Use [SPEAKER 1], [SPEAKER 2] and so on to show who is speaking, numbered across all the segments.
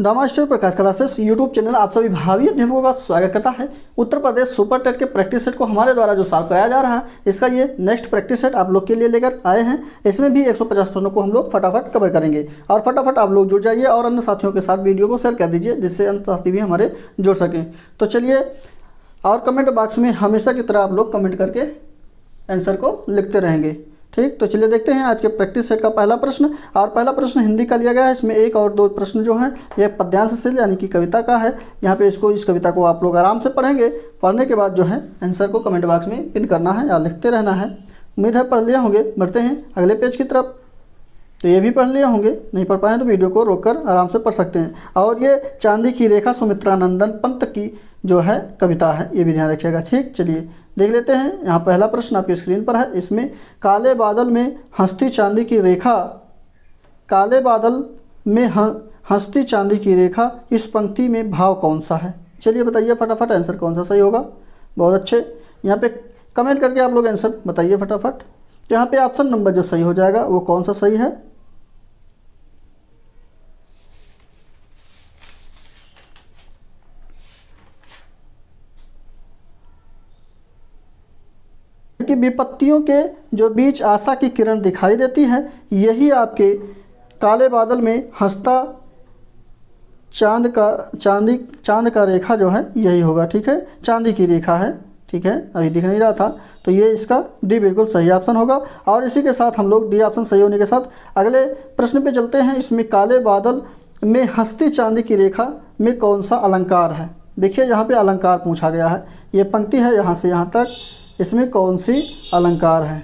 [SPEAKER 1] The master Prakash classes YouTube channel आप सभी भावी अध्यापकों का स्वागत करता है। उत्तर प्रदेश सुपर टेट के प्रैक्टिस सेट को हमारे द्वारा जो सॉल्व कराया जा रहा है, इसका ये नेक्स्ट प्रैक्टिस सेट आप लोग के लिए लेकर आए हैं। इसमें भी 150 प्रश्नों को हम लोग फटाफट कवर करेंगे और फटाफट आप लोग जुड़ जाइए और अन्य साथियों के साथ वीडियो को शेयर कर दीजिए, जिससे अन्य साथी भी हमारे जुड़ सकें। तो चलिए, और कमेंट बॉक्स में हमेशा की तरह आप लोग कमेंट करके आंसर को लिखते रहेंगे। ठीक, तो चलिए देखते हैं आज के प्रैक्टिस सेट का पहला प्रश्न। और पहला प्रश्न हिंदी का लिया गया है। इसमें एक और दो प्रश्न जो हैं ये पद्यांश से यानी कि कविता का है। यहाँ पे इस कविता को आप लोग आराम से पढ़ेंगे। पढ़ने के बाद जो है आंसर को कमेंट बॉक्स में पिन करना है या लिखते रहना है। उम्मीद है पढ़ लिए होंगे। बढ़ते हैं अगले पेज की तरफ। तो ये भी पढ़ लिए होंगे, नहीं पढ़ पाए तो वीडियो को रोककर आराम से पढ़ सकते हैं। और ये चांदी की रेखा सुमित्रानंदन पंत की जो है कविता है, ये भी ध्यान रखिएगा। ठीक, चलिए देख लेते हैं। यहाँ पहला प्रश्न आपकी स्क्रीन पर है। इसमें काले बादल में हंसती चांदी की रेखा, काले बादल में हंसती चांदी की रेखा, इस पंक्ति में भाव कौन सा है? चलिए बताइए फटाफट आंसर कौन सा सही होगा। बहुत अच्छे, यहाँ पे कमेंट करके आप लोग आंसर बताइए फटाफट। तो यहाँ पे ऑप्शन नंबर जो सही हो जाएगा वो कौन सा सही है? कि विपत्तियों के जो बीच आशा की किरण दिखाई देती है, यही आपके काले बादल में हंसता चांद का रेखा जो है यही होगा। ठीक है, चांदी की रेखा है। ठीक है, अभी दिख नहीं रहा था, तो ये इसका डी बिल्कुल सही ऑप्शन होगा। और इसी के साथ हम लोग डी ऑप्शन सही होने के साथ अगले प्रश्न पे चलते हैं। इसमें काले बादल में हंसती चांदी की रेखा में कौन सा अलंकार है? देखिए यहाँ पे अलंकार पूछा गया है। ये पंक्ति है यहाँ से यहाँ तक, इसमें कौन सी अलंकार है?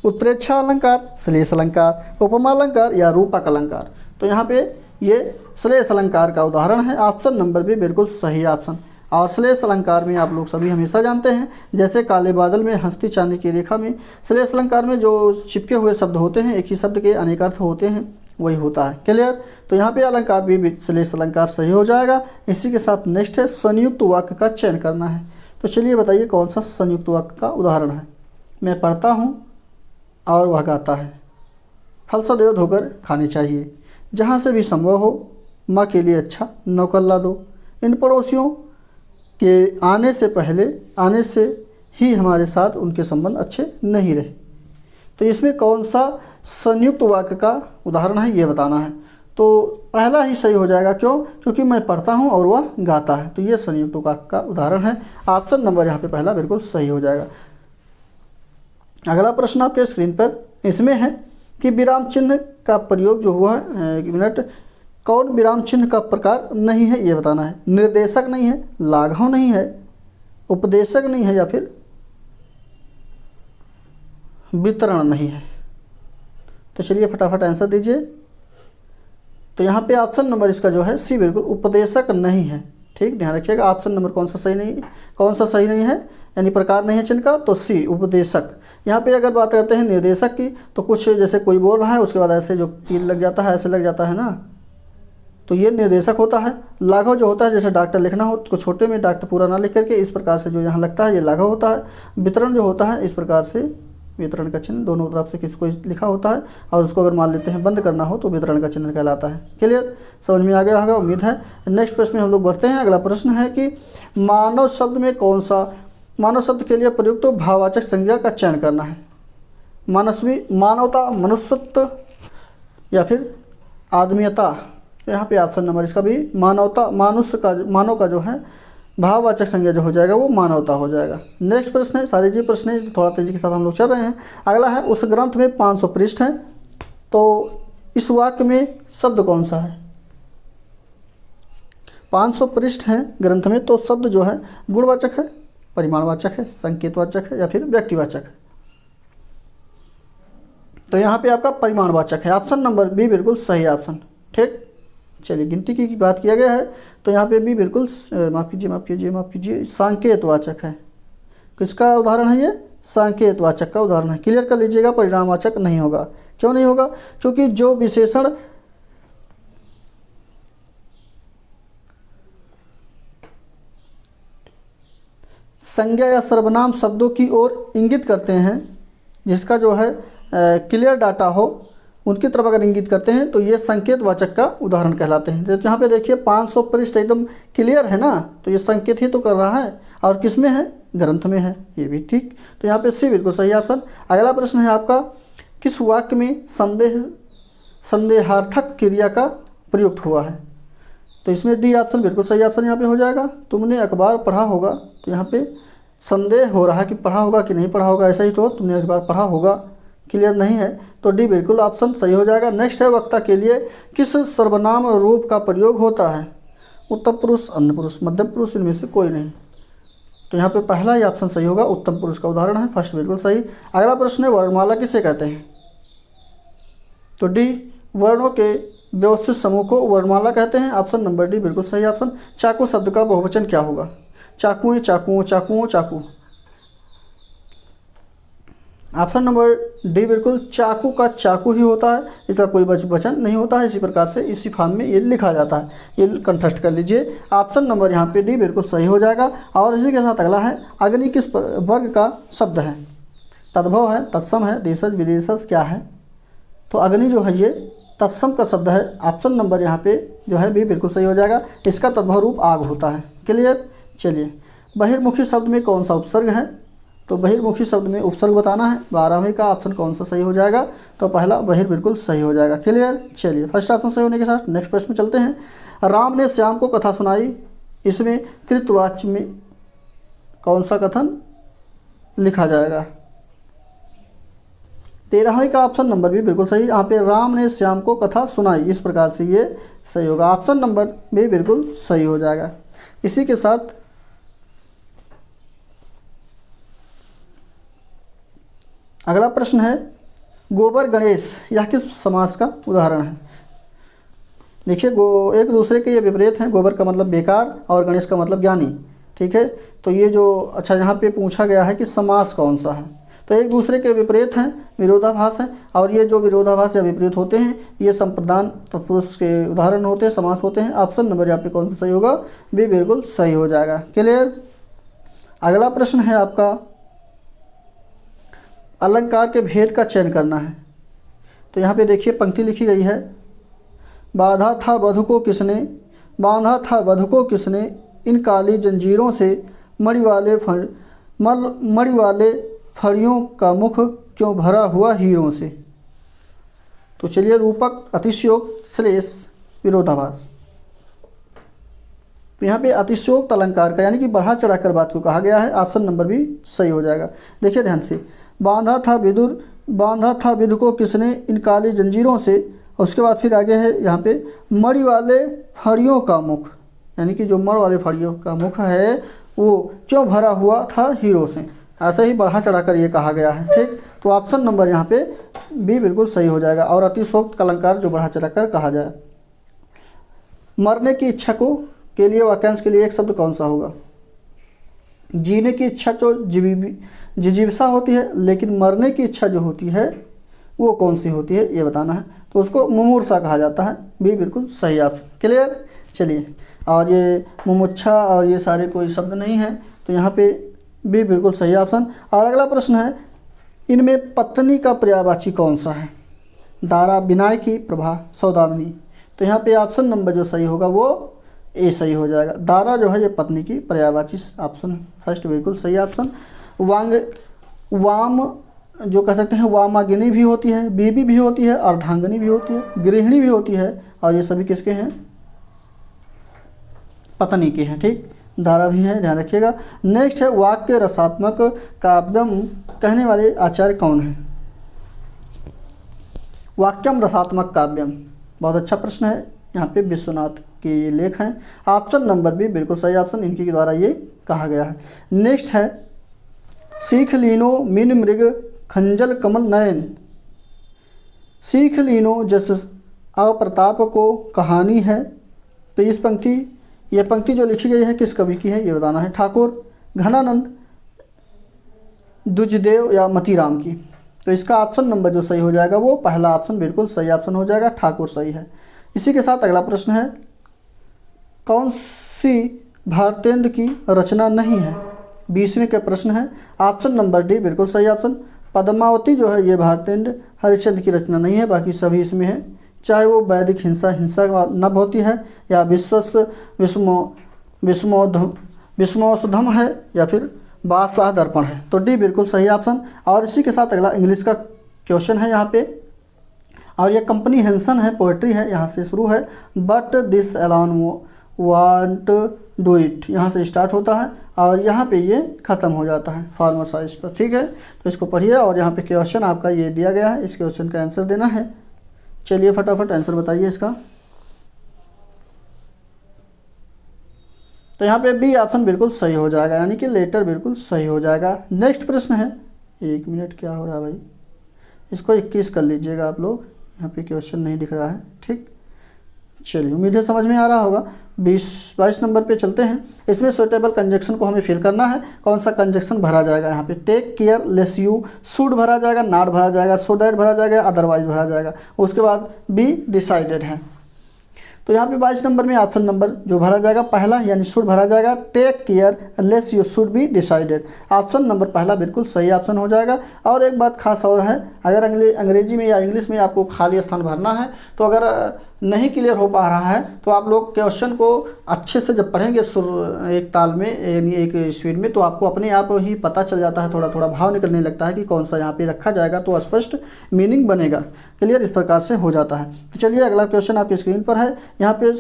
[SPEAKER 1] उत्प्रेक्षा अलंकार, श्लेष अलंकार, उपमा अलंकार या रूपक अलंकार? तो यहाँ पे ये श्लेष अलंकार का उदाहरण है। ऑप्शन नंबर भी बिल्कुल सही ऑप्शन। और श्लेष अलंकार में आप लोग सभी हमेशा जानते हैं, जैसे काले बादल में हंसती चांदी की रेखा में श्लेष अलंकार में जो चिपके हुए शब्द होते हैं, एक ही शब्द के अनेक अर्थ होते हैं, वही होता है। क्लियर? तो यहाँ पे अलंकार भी श्लेष अलंकार सही हो जाएगा। इसी के साथ नेक्स्ट है संयुक्त वाक्य का चयन करना है। तो चलिए बताइए कौन सा संयुक्त वाक्य का उदाहरण है? मैं पढ़ता हूँ और वह गाता है, फल सदैव धोकर खाने चाहिए, जहाँ से भी संभव हो माँ के लिए अच्छा नौकर ला दो, इन पड़ोसियों के आने से ही हमारे साथ उनके संबंध अच्छे नहीं रहे। तो इसमें कौन सा संयुक्त वाक्य का उदाहरण है ये बताना है। तो पहला ही सही हो जाएगा। क्यों? क्योंकि मैं पढ़ता हूँ और वह गाता है, तो ये संयुक्त वाक्य का उदाहरण है। ऑप्शन नंबर यहाँ पे पहला बिल्कुल सही हो जाएगा। अगला प्रश्न आपके स्क्रीन पर इसमें है कि विराम चिन्ह का प्रयोग जो हुआ है, एक मिनट, कौन विराम चिन्ह का प्रकार नहीं है ये बताना है। निर्देशक नहीं है, लाघव नहीं है, उपदेशक नहीं है, या फिर वितरण नहीं है। तो चलिए फटाफट आंसर दीजिए। तो यहाँ पे ऑप्शन नंबर इसका जो है सी बिल्कुल उपदेशक नहीं है। ठीक, ध्यान रखिएगा ऑप्शन नंबर कौन सा सही नहीं है, यानी प्रकार नहीं है चिन्ह का, तो सी उपदेशक। यहाँ पे अगर बात करते हैं निर्देशक की, तो कुछ जैसे कोई बोल रहा है उसके बाद ऐसे जो तीर लग जाता है, ऐसे लग जाता है ना, तो ये निर्देशक होता है। लाघव जो होता है, जैसे डॉक्टर लिखना हो तो छोटे में डॉक्टर पूरा ना लिख करके इस प्रकार से जो यहाँ लगता है ये लाघव होता है। वितरण जो होता है इस प्रकार से, वितरण का चिन्ह दोनों तरफ से किसी को लिखा होता है और उसको अगर मान लेते हैं बंद करना हो तो वितरण का चिन्ह कहलाता है। क्लियर? समझ में आ गया होगा उम्मीद है। नेक्स्ट प्रश्न में हम लोग बढ़ते हैं। अगला प्रश्न है कि मानव शब्द में कौन सा, मानव शब्द के लिए प्रयुक्त तो भाववाचक संज्ञा का चयन करना है। मानसवी, मानवता, मनुष्यत्व या फिर आदमीयता? तो यहाँ पे ऑप्शन नंबर इसका भी मानवता, मानव का जो है भाववाचक संज्ञा जो हो जाएगा वो मानवता हो जाएगा। नेक्स्ट प्रश्न है, सारे जी प्रश्न है, थोड़ा तेजी के साथ हम लोग चल रहे हैं। अगला है, उस ग्रंथ में 500 पृष्ठ हैं, तो इस वाक्य में शब्द कौन सा है? 500 पृष्ठ हैं ग्रंथ में, तो शब्द जो है गुणवाचक है, परिमाणवाचक है, संकेतवाचक है या फिर व्यक्तिवाचक है? तो यहाँ पे आपका परिमाणवाचक है। ऑप्शन नंबर बी बिल्कुल सही ऑप्शन। ठीक, चलिए गिनती की बात किया गया है, तो यहाँ पे भी बिल्कुल माफ़ कीजिए सांकेतवाचक है। किसका उदाहरण है ये? सांकेतवाचक का उदाहरण है। क्लियर कर लीजिएगा, परिणामवाचक नहीं होगा। क्यों नहीं होगा? क्योंकि जो विशेषण संज्ञा या सर्वनाम शब्दों की ओर इंगित करते हैं, जिसका जो है क्लियर डाटा हो, उनकी तरफ अगर इंगित करते हैं तो ये संकेतवाचक का उदाहरण कहलाते हैं। तो यहाँ पे देखिए 500 पृष्ठ एकदम क्लियर है ना, तो ये संकेत ही तो कर रहा है, और किस में है, ग्रंथ में है, ये भी ठीक। तो यहाँ पे सी बिल्कुल सही ऑप्शन। अगला प्रश्न है आपका, किस वाक्य में संदेहार्थक क्रिया का प्रयुक्त हुआ है? तो इसमें डी ऑप्शन बिल्कुल सही ऑप्शन यहाँ पे हो जाएगा। तुमने अखबार पढ़ा होगा, तो यहाँ पे संदेह हो रहा है कि पढ़ा होगा कि नहीं पढ़ा होगा, ऐसा ही तो तुमने अखबार पढ़ा होगा, क्लियर नहीं है, तो डी बिल्कुल ऑप्शन सही हो जाएगा। नेक्स्ट है, वक्ता के लिए किस सर्वनाम रूप का प्रयोग होता है? उत्तम पुरुष, अन्य पुरुष, मध्यम पुरुष, इनमें से कोई नहीं। तो यहाँ पे पहला ही ऑप्शन सही होगा, उत्तम पुरुष का उदाहरण है, फर्स्ट बिल्कुल सही। अगला प्रश्न है, वर्णमाला किसे कहते हैं? तो डी, वर्णों के व्यवस्थित समूह को वर्णमाला कहते हैं, ऑप्शन नंबर डी बिल्कुल सही ऑप्शन। चाकू शब्द का बहुवचन क्या होगा? चाकुएं, चाकुओं, चाकुओं, चाकू। ऑप्शन नंबर डी बिल्कुल, चाकू का चाकू ही होता है, इसका कोई वचन नहीं होता है। इसी प्रकार से इसी फॉर्म में ये लिखा जाता है, ये कंठस्थ कर लीजिए। ऑप्शन नंबर यहाँ पे डी बिल्कुल सही हो जाएगा। और इसी के साथ अगला है, अग्नि किस वर्ग का शब्द है? तद्भव है, तत्सम है, देशज, विदेशज, क्या है? तो अग्नि जो है ये तत्सम का शब्द है, ऑप्शन नंबर यहाँ पे जो है बी बिल्कुल सही हो जाएगा। इसका तद्भव रूप आग होता है, क्लियर। चलिए, बहिर्मुखी शब्द में कौन सा उपसर्ग है? तो बहिर्मुखी शब्द में उपसर्ग बताना है, 12वें का ऑप्शन कौन सा सही हो जाएगा? तो पहला बहिर बिल्कुल सही हो जाएगा, क्लियर। चलिए, फर्स्ट ऑप्शन सही होने के साथ नेक्स्ट प्रश्न में चलते हैं। राम ने श्याम को कथा सुनाई, इसमें कृतवाच्य में कौन सा कथन लिखा जाएगा? 13वें का ऑप्शन नंबर भी बिल्कुल सही। यहाँ पे राम ने श्याम को कथा सुनाई, इस प्रकार से ये सही होगा, ऑप्शन नंबर भी बिल्कुल सही हो जाएगा। इसी के साथ अगला प्रश्न है, गोबर गणेश यह किस समास का उदाहरण है? देखिए, एक दूसरे के ये विपरीत हैं, गोबर का मतलब बेकार और गणेश का मतलब ज्ञानी, ठीक है। तो ये जो अच्छा यहाँ पे पूछा गया है कि समास कौन सा है, तो एक दूसरे के विपरीत हैं, विरोधाभास हैं, और ये जो विरोधाभास या विपरीत होते हैं ये संप्रदान तत्पुरुष के उदाहरण होते हैं, समास होते हैं। ऑप्शन नंबर यहाँ पे कौन सा सही होगा? बी बिल्कुल सही हो जाएगा, क्लियर। अगला प्रश्न है आपका, अलंकार के भेद का चयन करना है। तो यहाँ पे देखिए पंक्ति लिखी गई है, बांधा था वधु को किसने, बांधा था वधु को किसने, इन काली जंजीरों से मणि वाले फड़ियों का मुख क्यों भरा हुआ हीरों से। तो चलिए, रूपक, अतिशयोक्त, श्लेष, विरोधाभास। तो यहाँ पे अतिशयोक्त अलंकार का यानी कि बढ़ा चढ़ाकर बात को कहा गया है, ऑप्शन नंबर भी सही हो जाएगा। देखिए ध्यान से, बांधा था विदु को किसने, इन काली जंजीरों से, और उसके बाद फिर आगे है यहाँ पे मणि वाले फड़ियों का मुख, यानी कि जो मण वाले फड़ियों का मुख है वो क्यों भरा हुआ था हीरो से, ऐसे ही बढ़ा चढ़ाकर ये कहा गया है, ठीक। तो ऑप्शन नंबर यहाँ पे बी बिल्कुल सही हो जाएगा। और अतिशयोक्त अलंकार जो बढ़ा चढ़ाकर कहा जाए। मरने की इच्छा को के लिए वाक्यांश के लिए एक शब्द कौन सा होगा? जीने की इच्छा जो जिजीविषा होती है, लेकिन मरने की इच्छा जो होती है वो कौन सी होती है ये बताना है, तो उसको मुमूर्षा कहा जाता है, बी बिल्कुल सही ऑप्शन, क्लियर। चलिए, और ये मुमुक्षा और ये सारे कोई शब्द नहीं है, तो यहाँ पे बी बिल्कुल सही ऑप्शन। और अगला प्रश्न है, इनमें पत्नी का पर्यायवाची कौन सा है? दारा, विनायकी, प्रभा, सौदामिनी। तो यहाँ पे ऑप्शन नंबर जो सही होगा वो ए सही हो जाएगा। दारा जो है ये पत्नी की पर्यायवाची ऑप्शन, फर्स्ट बिल्कुल सही ऑप्शन। वाम जो कह सकते हैं वामागिनी भी होती है, बीबी भी होती है, अर्धांगिनी भी होती है, गृहिणी भी होती है, और ये सभी किसके हैं? पत्नी के हैं, ठीक। दारा भी है, ध्यान रखिएगा। नेक्स्ट है, वाक्य रसात्मक काव्यम कहने वाले आचार्य कौन है? वाक्यम रसात्मक काव्यम, बहुत अच्छा प्रश्न है। यहाँ पे विश्वनाथ के ये लेख हैं, ऑप्शन नंबर भी बिल्कुल सही ऑप्शन, इनके द्वारा ये कहा गया है। नेक्स्ट है, सीख लीनो मिन मृग खंजल कमल नयन, सीख लीनो जस अप्रताप को कहानी है। तो ये पंक्ति जो लिखी गई है किस कवि की है ये बताना है, ठाकुर घनानंद, दुजदेव या मतीराम की। तो इसका ऑप्शन नंबर जो सही हो जाएगा वो पहला ऑप्शन बिल्कुल सही ऑप्शन हो जाएगा, ठाकुर सही है। इसी के साथ अगला प्रश्न है, कौन सी भारतेंद्र की रचना नहीं है? 20वें का प्रश्न है, ऑप्शन नंबर डी बिल्कुल सही ऑप्शन, पद्मावती जो है ये भारतेंद्र हरिश्चंद्र की रचना नहीं है, बाकी सभी इसमें है। चाहे वो वैदिक हिंसा का नभ होती है, या विश्वोधम है, या फिर बादशाह दर्पण है। तो डी बिल्कुल सही ऑप्शन। और इसी के साथ अगला इंग्लिश का क्वेश्चन है यहाँ पे, और ये कंपनी हेंसन है, पोएट्री है, यहाँ से शुरू है। But this alone want do it, यहाँ से स्टार्ट होता है और यहाँ पे ये ख़त्म हो जाता है फार्मर साइज पर। ठीक है, तो इसको पढ़िए और यहाँ पे क्वेश्चन आपका ये दिया गया है, इस क्वेश्चन का आंसर देना है। चलिए फटाफट आंसर बताइए इसका। तो यहाँ पे बी ऑप्शन बिल्कुल सही हो जाएगा, यानी कि लेटर बिल्कुल सही हो जाएगा। नेक्स्ट प्रश्न है, 1 मिनट क्या हो रहा है भाई, इसको 21 कर लीजिएगा आप लोग, यहाँ पे क्वेश्चन नहीं दिख रहा है। ठीक, चलिए उम्मीद है समझ में आ रहा होगा। 22 नंबर पे चलते हैं। इसमें सुटेबल कंजक्शन को हमें फिल करना है। कौन सा कंजक्शन भरा जाएगा यहाँ पे? Take care, lest you, should भरा जाएगा, नॉट भरा जाएगा, सो दैट भरा जाएगा, अदरवाइज भरा जाएगा। उसके बाद बी डिसाइडेड है। तो यहाँ पे 22 नंबर में ऑप्शन नंबर जो भरा जाएगा पहला, यानी शुड भरा जाएगा। Take care lest you should be decided, option number पहला बिल्कुल सही ऑप्शन हो जाएगा। और एक बात खास और है, अगर अंग्रेजी में या इंग्लिश में आपको खाली स्थान भरना है, तो अगर नहीं क्लियर हो पा रहा है तो आप लोग क्वेश्चन को अच्छे से जब पढ़ेंगे एक ताल में, यानी एक स्पीड में, तो आपको अपने आप ही पता चल जाता है, थोड़ा थोड़ा भाव निकलने लगता है कि कौन सा यहाँ पे रखा जाएगा, तो स्पष्ट मीनिंग बनेगा। क्लियर इस प्रकार से हो जाता है। तो चलिए अगला क्वेश्चन आपकी स्क्रीन पर है। यहाँ पे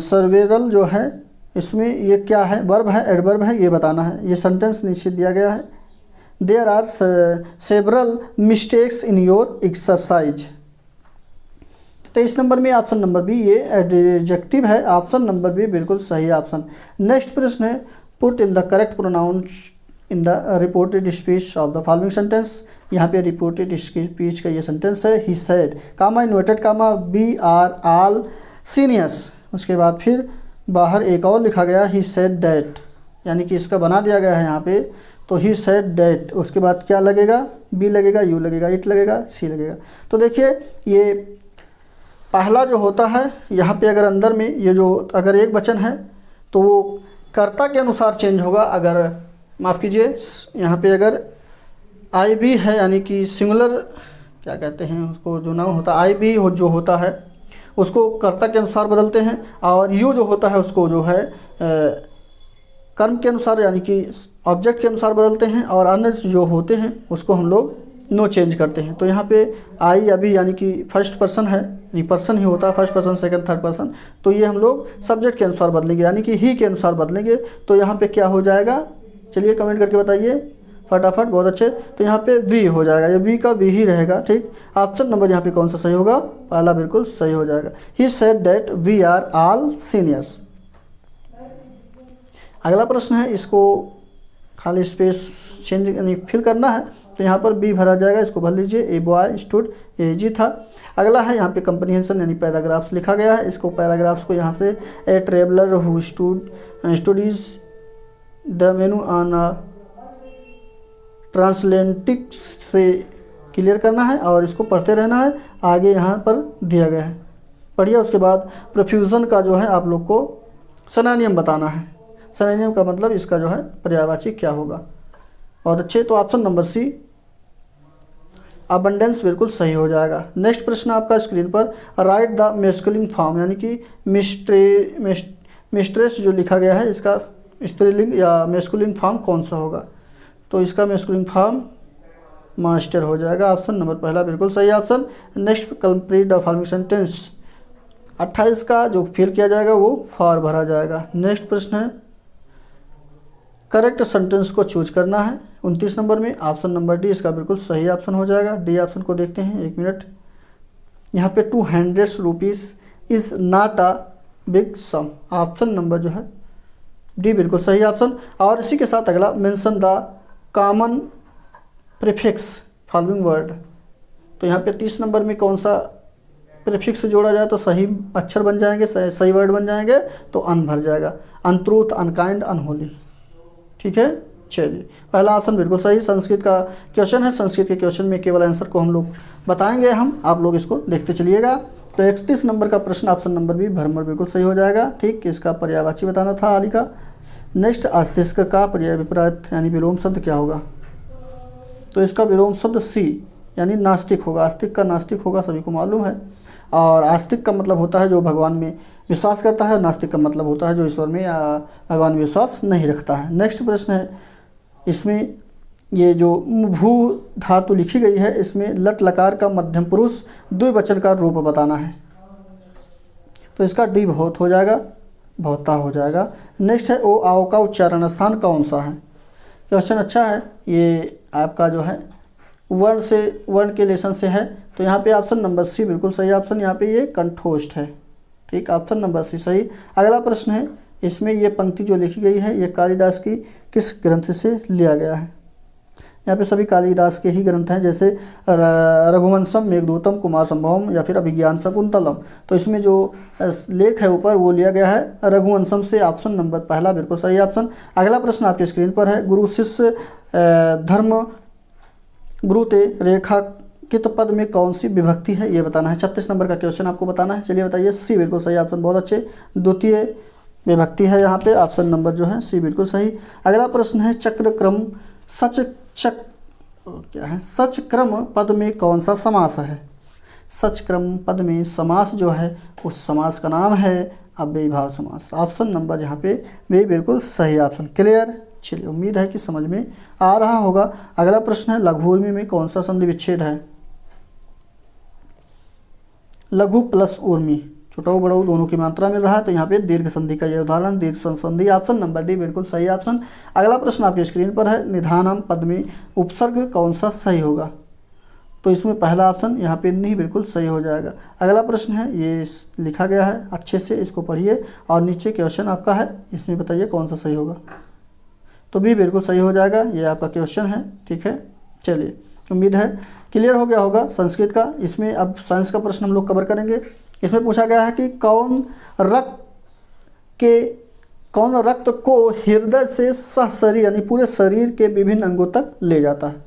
[SPEAKER 1] सर्वेरल जो है, इसमें ये क्या है? वर्ब है, एडवर्ब है, ये बताना है। ये सेंटेंस नीचे दिया गया है। There are several mistakes in your exercise. 23 नंबर में ऑप्शन नंबर बी ये एडजेक्टिव है, ऑप्शन नंबर बी बिल्कुल सही ऑप्शन। नेक्स्ट प्रश्न है, put in the correct pronouns in the reported speech of the following sentence. यहाँ पे रिपोर्टेड स्पीच का ये सेंटेंस है। He said, comma inverted comma, we are all seniors. उसके बाद फिर बाहर एक और लिखा गया, ही सेड दैट, यानी कि इसका बना दिया गया है यहाँ पे। तो ही सेड दैट, उसके बाद क्या लगेगा? बी लगेगा, यू लगेगा, इट लगेगा, सी लगेगा। तो देखिए ये पहला जो होता है, यहाँ पे अगर अंदर में ये जो अगर एक वचन है तो वो कर्ता के अनुसार चेंज होगा। अगर माफ़ कीजिए, यहाँ पे अगर आई बी है, यानी कि सिंगुलर क्या कहते हैं उसको, जो नाउन होता है आई बी जो होता है उसको कर्ता के अनुसार बदलते हैं, और यू जो होता है उसको जो है कर्म के अनुसार, यानी कि ऑब्जेक्ट के अनुसार बदलते हैं, और अन्य जो होते हैं उसको हम लोग नो चेंज करते हैं। तो यहाँ पे आई अभी यानी कि फर्स्ट पर्सन है, यानी पर्सन ही होता है, first person, second, third person. तो ये हम लोग सब्जेक्ट के अनुसार बदलेंगे, यानी कि ही के अनुसार बदलेंगे। तो यहाँ पे क्या हो जाएगा? चलिए कमेंट करके बताइए फटाफट, बहुत अच्छे। तो यहाँ पे वी हो जाएगा, ये वी का वी ही रहेगा। ठीक, ऑप्शन नंबर यहाँ पे कौन सा सही होगा? पहला बिल्कुल सही हो जाएगा। He said that we are all seniors. अगला प्रश्न है, इसको खाली स्पेस चेंज यानी फिल करना है। तो यहाँ पर बी भरा जाएगा, इसको भर लीजिए। ए बॉय स्टूड, ए जी था। अगला है यहाँ पे कंप्रीहेंशन यानी पैराग्राफ्स लिखा गया है। इसको पैराग्राफ्स को यहाँ से a traveller who studies the menu on ट्रांसलेंटिक्स से क्लियर करना है और इसको पढ़ते रहना है। आगे यहाँ पर दिया गया है, पढ़िए। उसके बाद प्रफ्यूज़न का जो है आप लोग को सिनोनिम बताना है। सिनोनिम का मतलब इसका जो है पर्यायवाची क्या होगा। बहुत अच्छे, तो ऑप्शन नंबर सी अबंडेंस बिल्कुल सही हो जाएगा। नेक्स्ट प्रश्न आपका स्क्रीन पर, राइट द मैस्कुलिन फॉर्म, यानी कि मिस्ट्रेस जो लिखा गया है इसका स्त्रीलिंग या मैस्कुलिन फॉर्म कौन सा होगा? तो इसका मैस्कुलिन फॉर्म मास्टर हो जाएगा, ऑप्शन नंबर पहला बिल्कुल सही option. Next complete the following sentence, 28 का जो फिल किया जाएगा वो फॉर भरा जाएगा। नेक्स्ट प्रश्न है, करेक्ट सेंटेंस को चूज करना है। 29 नंबर में ऑप्शन नंबर डी इसका बिल्कुल सही ऑप्शन हो जाएगा। डी ऑप्शन को देखते हैं, 1 मिनट। यहाँ पे 200 rupees is not a big sum, option number जो है डी बिल्कुल सही ऑप्शन। और इसी के साथ अगला, mention the common prefix following word. तो यहाँ पे 30 नंबर में कौन सा प्रीफिक्स जोड़ा जाए तो सही अक्षर बन जाएंगे, सही वर्ड बन जाएंगे। तो अन भर जाएगा, अनट्रूथ, अनकाइंड, अनहोली। ठीक है, चलिए पहला ऑप्शन बिल्कुल सही। संस्कृत का क्वेश्चन है, संस्कृत के क्वेश्चन में केवल आंसर को हम लोग बताएंगे, आप लोग इसको देखते चलिएगा। तो 31 नंबर का प्रश्न ऑप्शन नंबर बी भरमर बिल्कुल सही हो जाएगा। ठीक, इसका पर्यायवाची बताना था आदि का। नेक्स्ट, अस्तिष्क का पर्याय विपरीत यानी विलोम शब्द क्या होगा? तो इसका विलोम शब्द सी यानी नास्तिक होगा। आस्तिक का नास्तिक होगा, सभी को मालूम है। और आस्तिक का मतलब होता है जो भगवान में विश्वास करता है, नास्तिक का मतलब होता है जो ईश्वर में या भगवान में विश्वास नहीं रखता है। नेक्स्ट प्रश्न है, इसमें ये जो भू धातु लिखी गई है, इसमें लट लकार का मध्यम पुरुष द्विवचन का रूप बताना है। तो इसका डी बहुत हो जाएगा, बहुता हो जाएगा। नेक्स्ट है, ओ आओ का उच्चारण स्थान कौन सा है। क्वेश्चन अच्छा है, ये आपका जो है वर्ण के लेसन से है। तो यहाँ पे ऑप्शन नंबर सी बिल्कुल सही ऑप्शन, यहाँ पे ये कंठोष्ठ है। ठीक, ऑप्शन नंबर सी सही। अगला प्रश्न है, इसमें ये पंक्ति जो लिखी गई है ये कालिदास की किस ग्रंथ से लिया गया है। यहाँ पे सभी कालिदास के ही ग्रंथ हैं, जैसे रघुवंशम, मेघदूतम, कुमार संभवम या फिर अभिज्ञान शकुंतलम। तो इसमें जो लेख है ऊपर वो लिया गया है रघुवंशम से। ऑप्शन नंबर पहला बिल्कुल सही ऑप्शन। अगला प्रश्न आपकी स्क्रीन पर है, गुरु शिष्य धर्म ब्रूते रेखा कित पद में कौन सी विभक्ति है ये बताना है। 36 नंबर का क्वेश्चन आपको बताना है। चलिए बताइए, सी बिल्कुल सही ऑप्शन, बहुत अच्छे। द्वितीय विभक्ति है यहाँ पे, ऑप्शन नंबर जो है सी बिल्कुल सही। अगला प्रश्न है, चक्र क्रम सच क्रम पद में कौन सा समास है। सच क्रम पद में समास जो है उस समास का नाम है अव्ययीभाव समास। ऑप्शन नंबर यहाँ पे भी बिल्कुल सही ऑप्शन। क्लियर, चलिए उम्मीद है कि समझ में आ रहा होगा। अगला प्रश्न है, लघु उर्मी में कौन सा संधि विच्छेद है। लघु प्लस उर्मी, छोटा बड़ा दोनों की मात्रा में रहा, तो यहाँ पे दीर्घ संधि का यह उदाहरण दीर्घ संधि। ऑप्शन नंबर डी बिल्कुल सही ऑप्शन। अगला प्रश्न आपकी स्क्रीन पर है, निधानम पद में उपसर्ग कौन सा सही होगा। तो इसमें पहला ऑप्शन यहाँ पे नहीं बिल्कुल सही हो जाएगा। अगला प्रश्न है, ये लिखा गया है अच्छे से, इसको पढ़िए और नीचे क्वेश्चन आपका है, इसमें बताइए कौन सा सही होगा। तो भी बिल्कुल सही हो जाएगा, ये आपका क्वेश्चन है। ठीक है, चलिए उम्मीद है क्लियर हो गया होगा संस्कृत का। इसमें अब साइंस का प्रश्न हम लोग कवर करेंगे। इसमें पूछा गया है कि कौन रक्त को हृदय से सह शरीर यानी पूरे शरीर के विभिन्न अंगों तक ले जाता है।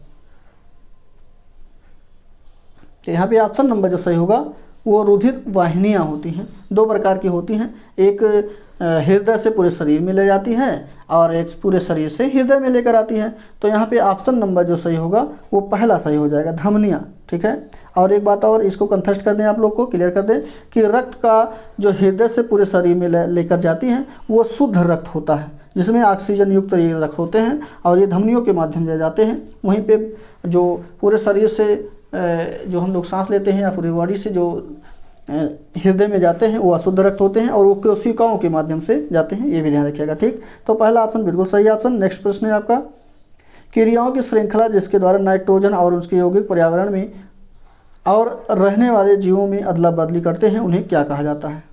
[SPEAKER 1] तो यहाँ पे ऑप्शन नंबर जो सही होगा वो रुधिर वाहिनियाँ होती हैं, दो प्रकार की होती हैं। एक हृदय से पूरे शरीर में ले जाती है और एक पूरे शरीर से हृदय में लेकर आती है। तो यहाँ पे ऑप्शन नंबर जो सही होगा वो पहला सही हो जाएगा, धमनियाँ। ठीक है, और एक बात और इसको कंठस्थ कर दें, आप लोग को क्लियर कर दें कि रक्त का जो हृदय से पूरे शरीर में लेकर जाती हैं वो शुद्ध रक्त होता है, जिसमें ऑक्सीजन युक्त ये रक्त होते हैं और ये धमनियों के माध्यम से जाते हैं। वहीं पे जो पूरे शरीर से जो हम लोग सांस लेते हैं या पूरी बॉडी से जो हृदय में जाते हैं वो अशुद्ध रक्त होते हैं और वो कोशिकाओं के माध्यम से जाते हैं, ये भी ध्यान रखिएगा। ठीक, तो पहला ऑप्शन बिल्कुल सही ऑप्शन। नेक्स्ट प्रश्न है आपका, क्रियाओं की श्रृंखला जिसके द्वारा नाइट्रोजन और उसके यौगिक पर्यावरण में और रहने वाले जीवों में अदला बदली करते हैं उन्हें क्या कहा जाता है।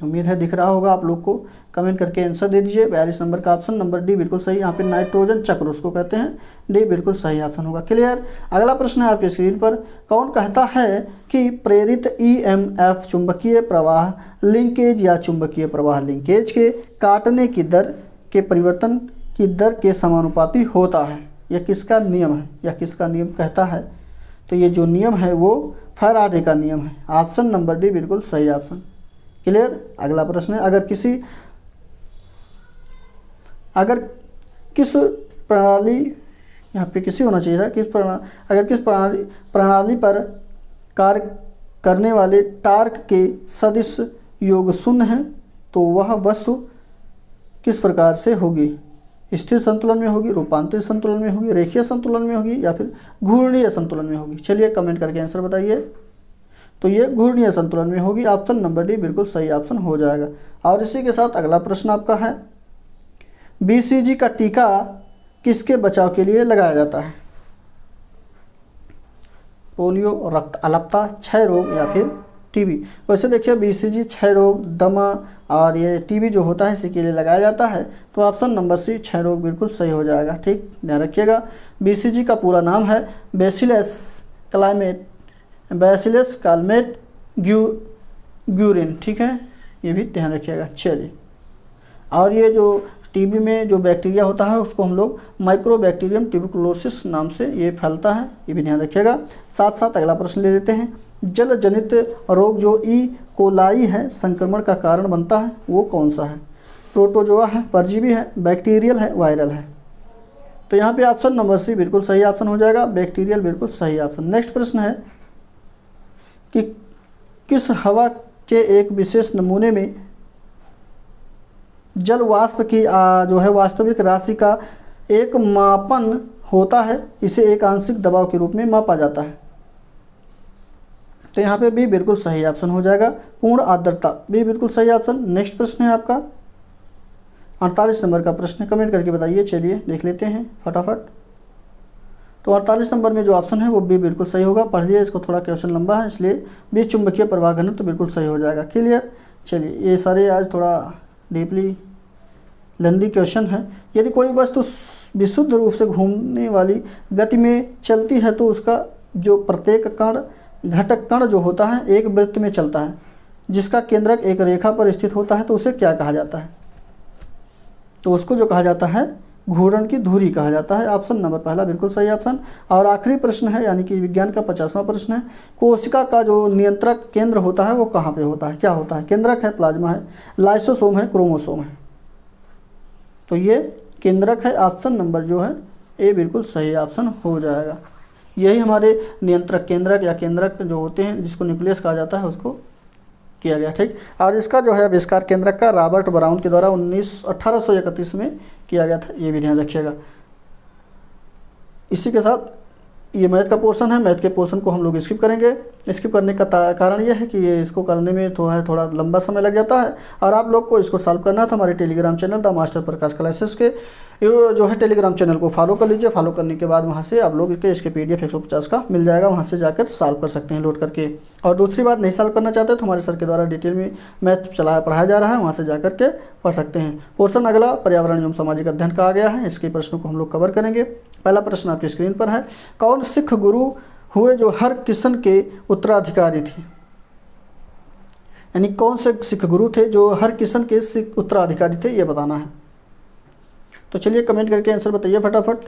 [SPEAKER 1] उम्मीद है दिख रहा होगा आप लोग को, कमेंट करके आंसर दे दीजिए। 42 नंबर का ऑप्शन नंबर डी बिल्कुल सही, यहाँ पे नाइट्रोजन चक्र उसको कहते हैं, डी बिल्कुल सही ऑप्शन होगा। क्लियर, अगला प्रश्न है आपके स्क्रीन पर, कौन कहता है कि प्रेरित ईएमएफ चुंबकीय प्रवाह लिंकेज या चुंबकीय प्रवाह लिंकेज के काटने की दर के परिवर्तन की दर के समानुपाती होता है। यह किसका नियम है या किसका नियम कहता है। तो ये जो नियम है वो फैराडे का नियम है। ऑप्शन नंबर डी बिल्कुल सही ऑप्शन। क्लियर, अगला प्रश्न है, अगर किस प्रणाली, यहाँ पे किसी होना चाहिए था, अगर किस प्रणाली पर कार्य करने वाले टार्क के सदिश योग शून्य है तो वह वस्तु किस प्रकार से होगी। स्थिर संतुलन में होगी, रूपांतरित संतुलन में होगी, रेखीय संतुलन में होगी या फिर घूर्णीय संतुलन में होगी। चलिए कमेंट करके आंसर बताइए। तो ये घूर्णीय संतुलन में होगी, ऑप्शन नंबर डी बिल्कुल सही ऑप्शन हो जाएगा। और इसी के साथ अगला प्रश्न आपका है, बीसीजी का टीका किसके बचाव के लिए लगाया जाता है। पोलियो, रक्त अल्पता, क्षय रोग या फिर टीबी। वैसे देखिए बीसीजी क्षय रोग, दमा और ये टीबी जो होता है इसी के लिए लगाया जाता है। तो ऑप्शन नंबर सी क्षय रोग बिल्कुल सही हो जाएगा। ठीक, ध्यान रखिएगा। बीसीजी का पूरा नाम है बैसिलस कालमेट ग्यूरिन। ठीक है, ये भी ध्यान रखिएगा। चलिए, और ये जो टीबी में जो बैक्टीरिया होता है उसको हम लोग माइक्रोबैक्टीरियम ट्यूबरकुलोसिस नाम से ये फैलता है, ये भी ध्यान रखिएगा। साथ साथ अगला प्रश्न ले लेते हैं, जल जनित रोग जो ई कोलाई है संक्रमण का कारण बनता है वो कौन सा है। प्रोटोजोआ है, परजीवी है, बैक्टीरियल है, वायरल है। तो यहाँ पे ऑप्शन नंबर सी बिल्कुल सही ऑप्शन हो जाएगा, बैक्टीरियल बिल्कुल सही ऑप्शन। नेक्स्ट प्रश्न है कि किस हवा के एक विशेष नमूने में जल वाष्प की जो है वास्तविक राशि का एक मापन होता है, इसे एक आंशिक दबाव के रूप में मापा जाता है। तो यहाँ पे बी बिल्कुल सही ऑप्शन हो जाएगा, पूर्ण आर्द्रता, बी बिल्कुल सही ऑप्शन। नेक्स्ट प्रश्न है आपका 48 नंबर का प्रश्न, कमेंट करके बताइए। चलिए देख लेते हैं फटाफट। तो 48 नंबर में जो ऑप्शन है वो बी बिल्कुल सही होगा। पढ़िए इसको, थोड़ा क्वेश्चन लंबा है इसलिए बी चुंबकीय प्रवाह घनत्व तो बिल्कुल सही हो जाएगा। क्लियर। चलिए ये सारे आज थोड़ा डीपली लेंदी क्वेश्चन है। यदि कोई वस्तु विशुद्ध रूप से घूमने वाली गति में चलती है तो उसका जो प्रत्येक कण घटक कण जो होता है एक वृत्त में चलता है, जिसका केंद्रक एक रेखा पर स्थित होता है, तो उसे क्या कहा जाता है? तो उसको जो कहा जाता है घूर्णन की धुरी कहा जाता है। ऑप्शन नंबर पहला बिल्कुल सही ऑप्शन। और आखिरी प्रश्न है यानी कि विज्ञान का 50वां प्रश्न है, कोशिका का जो नियंत्रक केंद्र होता है वो कहाँ पे होता है, क्या होता है? केंद्रक है, प्लाज्मा है, लाइसोसोम है, क्रोमोसोम है? तो ये केंद्रक है। ऑप्शन नंबर जो है ए बिल्कुल सही ऑप्शन हो जाएगा। यही हमारे नियंत्रक केंद्रक या केंद्रक जो होते हैं जिसको न्यूक्लियस कहा जाता है उसको किया गया। ठीक। और इसका जो है आविष्कार केंद्रक का रॉबर्ट ब्राउन के द्वारा 1831 में किया गया था, ये भी ध्यान रखिएगा। इसी के साथ ये मैथ का पोर्शन है, मैथ के पोर्शन को हम लोग स्किप करेंगे। स्किप करने का कारण ये है कि ये इसको करने में थोड़ा लंबा समय लग जाता है और आप लोग को इसको सॉल्व करना था हमारे Telegram channel the master Prakash classes के जो है टेलीग्राम चैनल को फॉलो कर लीजिए। फॉलो करने के बाद वहाँ से आप लोग इसके PDF 150 का मिल जाएगा, वहाँ से जाकर सॉल्व कर सकते हैं लोड करके। और दूसरी बात, नहीं सॉल्व करना चाहते तो हमारे सर के द्वारा डिटेल में मैथ पढ़ाया जा रहा है, वहाँ से जाकर के पढ़ सकते हैं। पोर्शन अगला पर्यावरण एवं सामाजिक अध्ययन का आ गया है, इसके प्रश्नों को हम लोग कवर करेंगे। पहला प्रश्न आपकी स्क्रीन पर है, कौन सिख गुरु हुए जो हर किशन के उत्तराधिकारी थे? यानी कौन से सिख गुरु थे जो हर किशन के सिख उत्तराधिकारी थे, ये बताना है। तो चलिए कमेंट करके आंसर बताइए फटाफट।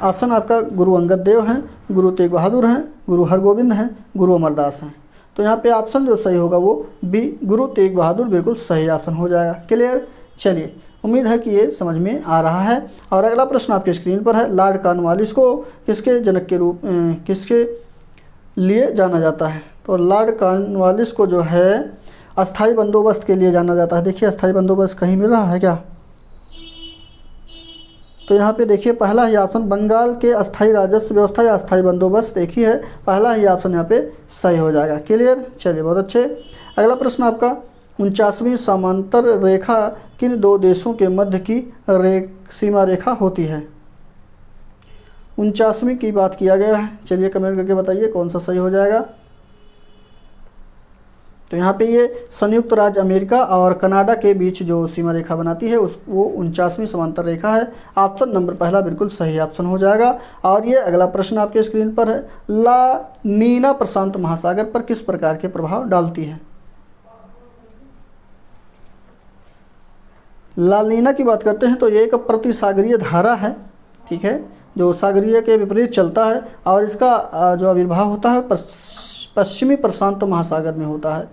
[SPEAKER 1] ऑप्शन आपका गुरु अंगद देव हैं, गुरु तेग बहादुर हैं, गुरु हरगोविंद हैं, गुरु अमरदास हैं। तो यहाँ पे ऑप्शन जो सही होगा वो बी गुरु तेग बहादुर बिल्कुल सही ऑप्शन हो जाएगा। क्लियर। चलिए उम्मीद है कि ये समझ में आ रहा है। और अगला प्रश्न आपके स्क्रीन पर है, लॉर्ड कॉर्नवालिस को किसके जनक के रूप किसके लिए जाना जाता है? तो लॉर्ड कॉर्नवालिस को जो है अस्थाई बंदोबस्त के लिए जाना जाता है। देखिए अस्थाई बंदोबस्त कहीं मिल रहा है क्या? तो यहाँ पे देखिए पहला ही ऑप्शन बंगाल के अस्थाई राजस्व व्यवस्था या अस्थाई बंदोबस्त एक ही है, पहला ही ऑप्शन यहाँ पे सही हो जाएगा। क्लियर। चलिए बहुत अच्छे। अगला प्रश्न आपका 49वीं समांतर रेखा किन दो देशों के मध्य की सीमा रेखा होती है? 49वीं की बात किया गया है। चलिए कमेंट करके बताइए कौन सा सही हो जाएगा। तो यहाँ पे ये संयुक्त राज्य अमेरिका और कनाडा के बीच जो सीमा रेखा बनाती है वो 49वीं समांतर रेखा है। ऑप्शन नंबर पहला बिल्कुल सही ऑप्शन हो जाएगा। और ये अगला प्रश्न आपके स्क्रीन पर है, ला नीना प्रशांत महासागर पर किस प्रकार के प्रभाव डालती है? ला नीना की बात करते हैं तो ये एक प्रतिसागरीय धारा है, ठीक है, जो सागरीय के विपरीत चलता है और इसका जो आविर्भाव होता है पश्चिमी प्रशांत महासागर में होता है,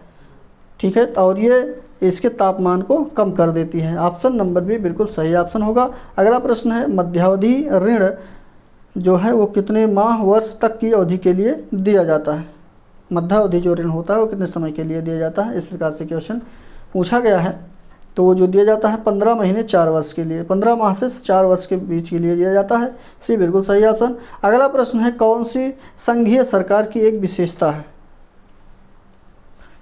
[SPEAKER 1] ठीक है। और ये इसके तापमान को कम कर देती है। ऑप्शन नंबर भी बिल्कुल सही ऑप्शन होगा। अगला प्रश्न है, मध्यावधि ऋण जो है वो कितने माह वर्ष तक की अवधि के लिए दिया जाता है? मध्यावधि जो ऋण होता है वो कितने समय के लिए दिया जाता है? इस प्रकार से क्वेश्चन पूछा गया है। तो वो जो दिया जाता है 15 महीने 4 वर्ष के लिए, 15 माह से 4 वर्ष के बीच के लिए दिया जाता है। सी बिल्कुल सही ऑप्शन। अगला प्रश्न है, कौन सी संघीय सरकार की एक विशेषता है?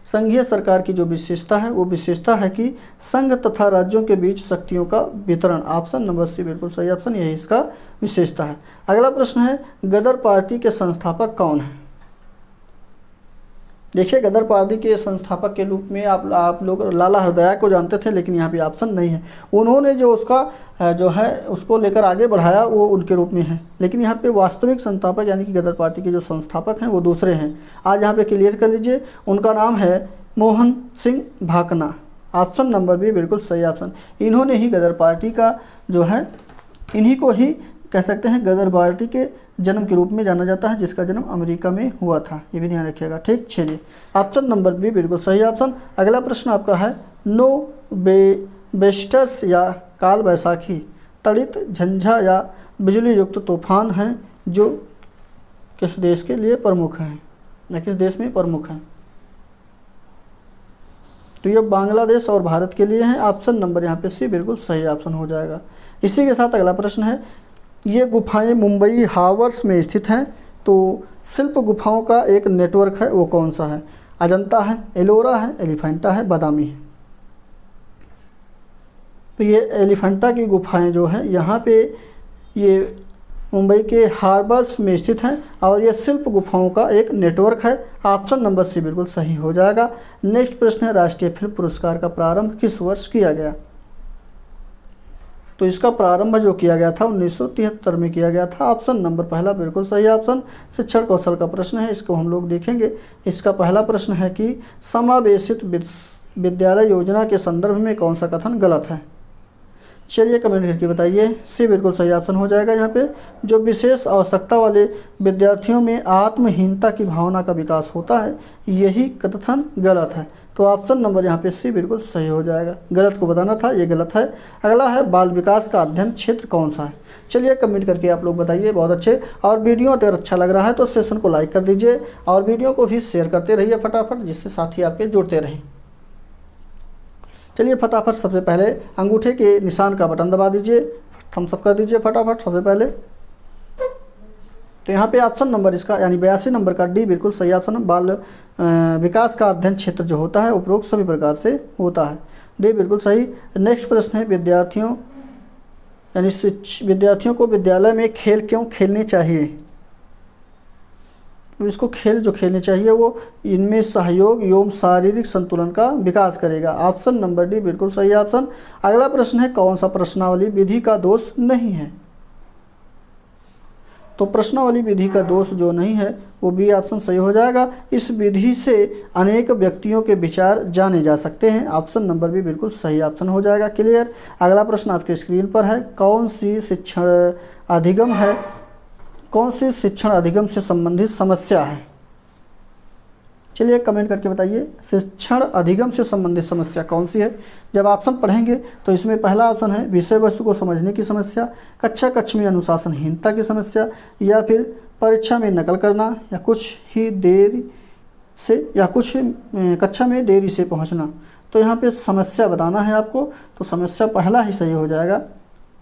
[SPEAKER 1] संघीय सरकार की जो विशेषता है वो विशेषता है कि संघ तथा राज्यों के बीच शक्तियों का वितरण। ऑप्शन नंबर सी बिल्कुल सही ऑप्शन, यही इसका विशेषता है। अगला प्रश्न है, गदर पार्टी के संस्थापक कौन है? देखिए गदर पार्टी के संस्थापक के रूप में आप लोग लाला हरदयाल को जानते थे, लेकिन यहाँ पे ऑप्शन नहीं है। उन्होंने जो उसका जो है उसको लेकर आगे बढ़ाया वो उनके रूप में है, लेकिन यहाँ पे वास्तविक संस्थापक यानी कि गदर पार्टी के जो संस्थापक हैं वो दूसरे हैं। आज यहाँ पे क्लियर कर लीजिए, उनका नाम है मोहन सिंह भाकना। ऑप्शन नंबर भी बिल्कुल सही ऑप्शन। इन्होंने ही गदर पार्टी का जो है, इन्हीं को ही कह सकते हैं गदर पार्टी के जन्म के रूप में जाना जाता है, जिसका जन्म अमेरिका में हुआ था, ये भी ध्यान रखिएगा। ठीक। चलिए ऑप्शन नंबर बी बिल्कुल सही ऑप्शन। अगला प्रश्न आपका है, नो बेस्टर्स या काल बैसाखी, तड़ित झंझा या बिजली युक्त तूफान हैं जो किस देश के लिए प्रमुख हैं या किस देश में प्रमुख हैं? तो ये बांग्लादेश और भारत के लिए हैं। ऑप्शन नंबर यहाँ पे सी बिल्कुल सही ऑप्शन हो जाएगा। इसी के साथ अगला प्रश्न है, ये गुफाएं मुंबई हावर्स में स्थित हैं, तो शिल्प गुफाओं का एक नेटवर्क है, वो कौन सा है? अजंता है, एलोरा है, एलिफेंटा है, बादामी है। तो ये एलिफेंटा की गुफाएं जो हैं यहाँ पे ये मुंबई के हार्बर्स में स्थित हैं और ये शिल्प गुफाओं का एक नेटवर्क है। ऑप्शन नंबर सी बिल्कुल सही हो जाएगा। नेक्स्ट प्रश्न है, राष्ट्रीय फिल्म पुरस्कार का प्रारंभ किस वर्ष किया गया? तो इसका प्रारंभ जो किया गया था 1973 में किया गया था। ऑप्शन नंबर पहला बिल्कुल सही ऑप्शन। शिक्षण कौशल का प्रश्न है, इसको हम लोग देखेंगे। इसका पहला प्रश्न है कि समावेशित विद्यालय योजना के संदर्भ में कौन सा कथन गलत है? चलिए कमेंट करके बताइए। सी बिल्कुल सही ऑप्शन हो जाएगा। यहाँ पे जो विशेष आवश्यकता वाले विद्यार्थियों में आत्महीनता की भावना का विकास होता है, यही कथन गलत है। तो ऑप्शन नंबर यहाँ पे सी बिल्कुल सही हो जाएगा। गलत को बताना था, ये गलत है। अगला है, बाल विकास का अध्ययन क्षेत्र कौन सा है? चलिए कमेंट करके आप लोग बताइए। बहुत अच्छे। और वीडियो अगर अच्छा लग रहा है तो सेशन को लाइक कर दीजिए और वीडियो को भी शेयर करते रहिए फटाफट, जिससे साथी आपके जुड़ते रहें। चलिए फटाफट सबसे पहले अंगूठे के निशान का बटन दबा दीजिए, थम्स अप कर दीजिए फटाफट सबसे पहले। तो यहाँ पे ऑप्शन नंबर इसका यानी 82 नंबर का डी बिल्कुल सही ऑप्शन है। बाल विकास का अध्ययन क्षेत्र जो होता है उपरोक्त सभी प्रकार से होता है, डी बिल्कुल सही। नेक्स्ट प्रश्न है, विद्यार्थियों को विद्यालय में खेल क्यों खेलने चाहिए? तो इसको खेल जो खेलने चाहिए वो इनमें सहयोग एवं शारीरिक संतुलन का विकास करेगा। ऑप्शन नंबर डी बिल्कुल सही ऑप्शन। अगला प्रश्न है, कौन सा प्रश्नावली विधि का दोष नहीं है? तो प्रश्नावली विधि का दोष जो नहीं है वो बी ऑप्शन सही हो जाएगा। इस विधि से अनेक व्यक्तियों के विचार जाने जा सकते हैं। ऑप्शन नंबर बी बिल्कुल सही ऑप्शन हो जाएगा। क्लियर। अगला प्रश्न आपके स्क्रीन पर है, कौन सी शिक्षण अधिगम से संबंधित समस्या है? चलिए कमेंट करके बताइए, शिक्षण अधिगम से संबंधित समस्या कौन सी है? जब ऑप्शन पढ़ेंगे तो इसमें पहला ऑप्शन है विषय वस्तु को समझने की समस्या, कक्षा में अनुशासनहीनता की समस्या, या फिर परीक्षा में नकल करना, या कुछ कक्षा में देरी से पहुंचना। तो यहाँ पे समस्या बताना है आपको, तो समस्या पहला ही सही हो जाएगा।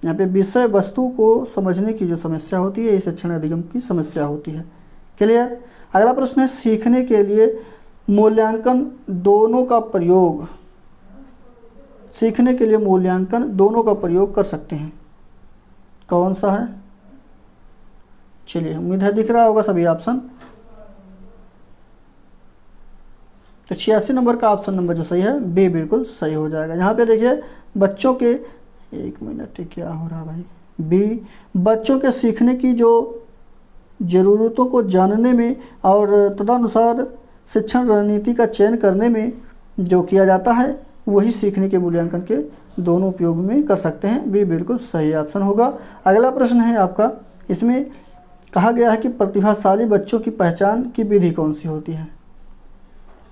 [SPEAKER 1] यहाँ पे विषय वस्तु को समझने की जो समस्या होती है, ये शिक्षण अधिगम की समस्या होती है। क्लियर। अगला प्रश्न है, सीखने के लिए मूल्यांकन दोनों का प्रयोग कर सकते हैं, कौन सा है? चलिए उम्मीद है दिख रहा होगा सभी ऑप्शन। तो 86 नंबर का ऑप्शन नंबर जो सही है बी बिल्कुल सही हो जाएगा। यहाँ पे देखिए बच्चों के, एक मिनट क्या हो रहा भाई, बी बच्चों के सीखने की जो ज़रूरतों को जानने में और तदनुसार शिक्षण रणनीति का चयन करने में जो किया जाता है, वही सीखने के मूल्यांकन के दोनों उपयोग में कर सकते हैं। बी बिल्कुल सही ऑप्शन होगा। अगला प्रश्न है आपका, इसमें कहा गया है कि प्रतिभाशाली बच्चों की पहचान की विधि कौन सी होती है?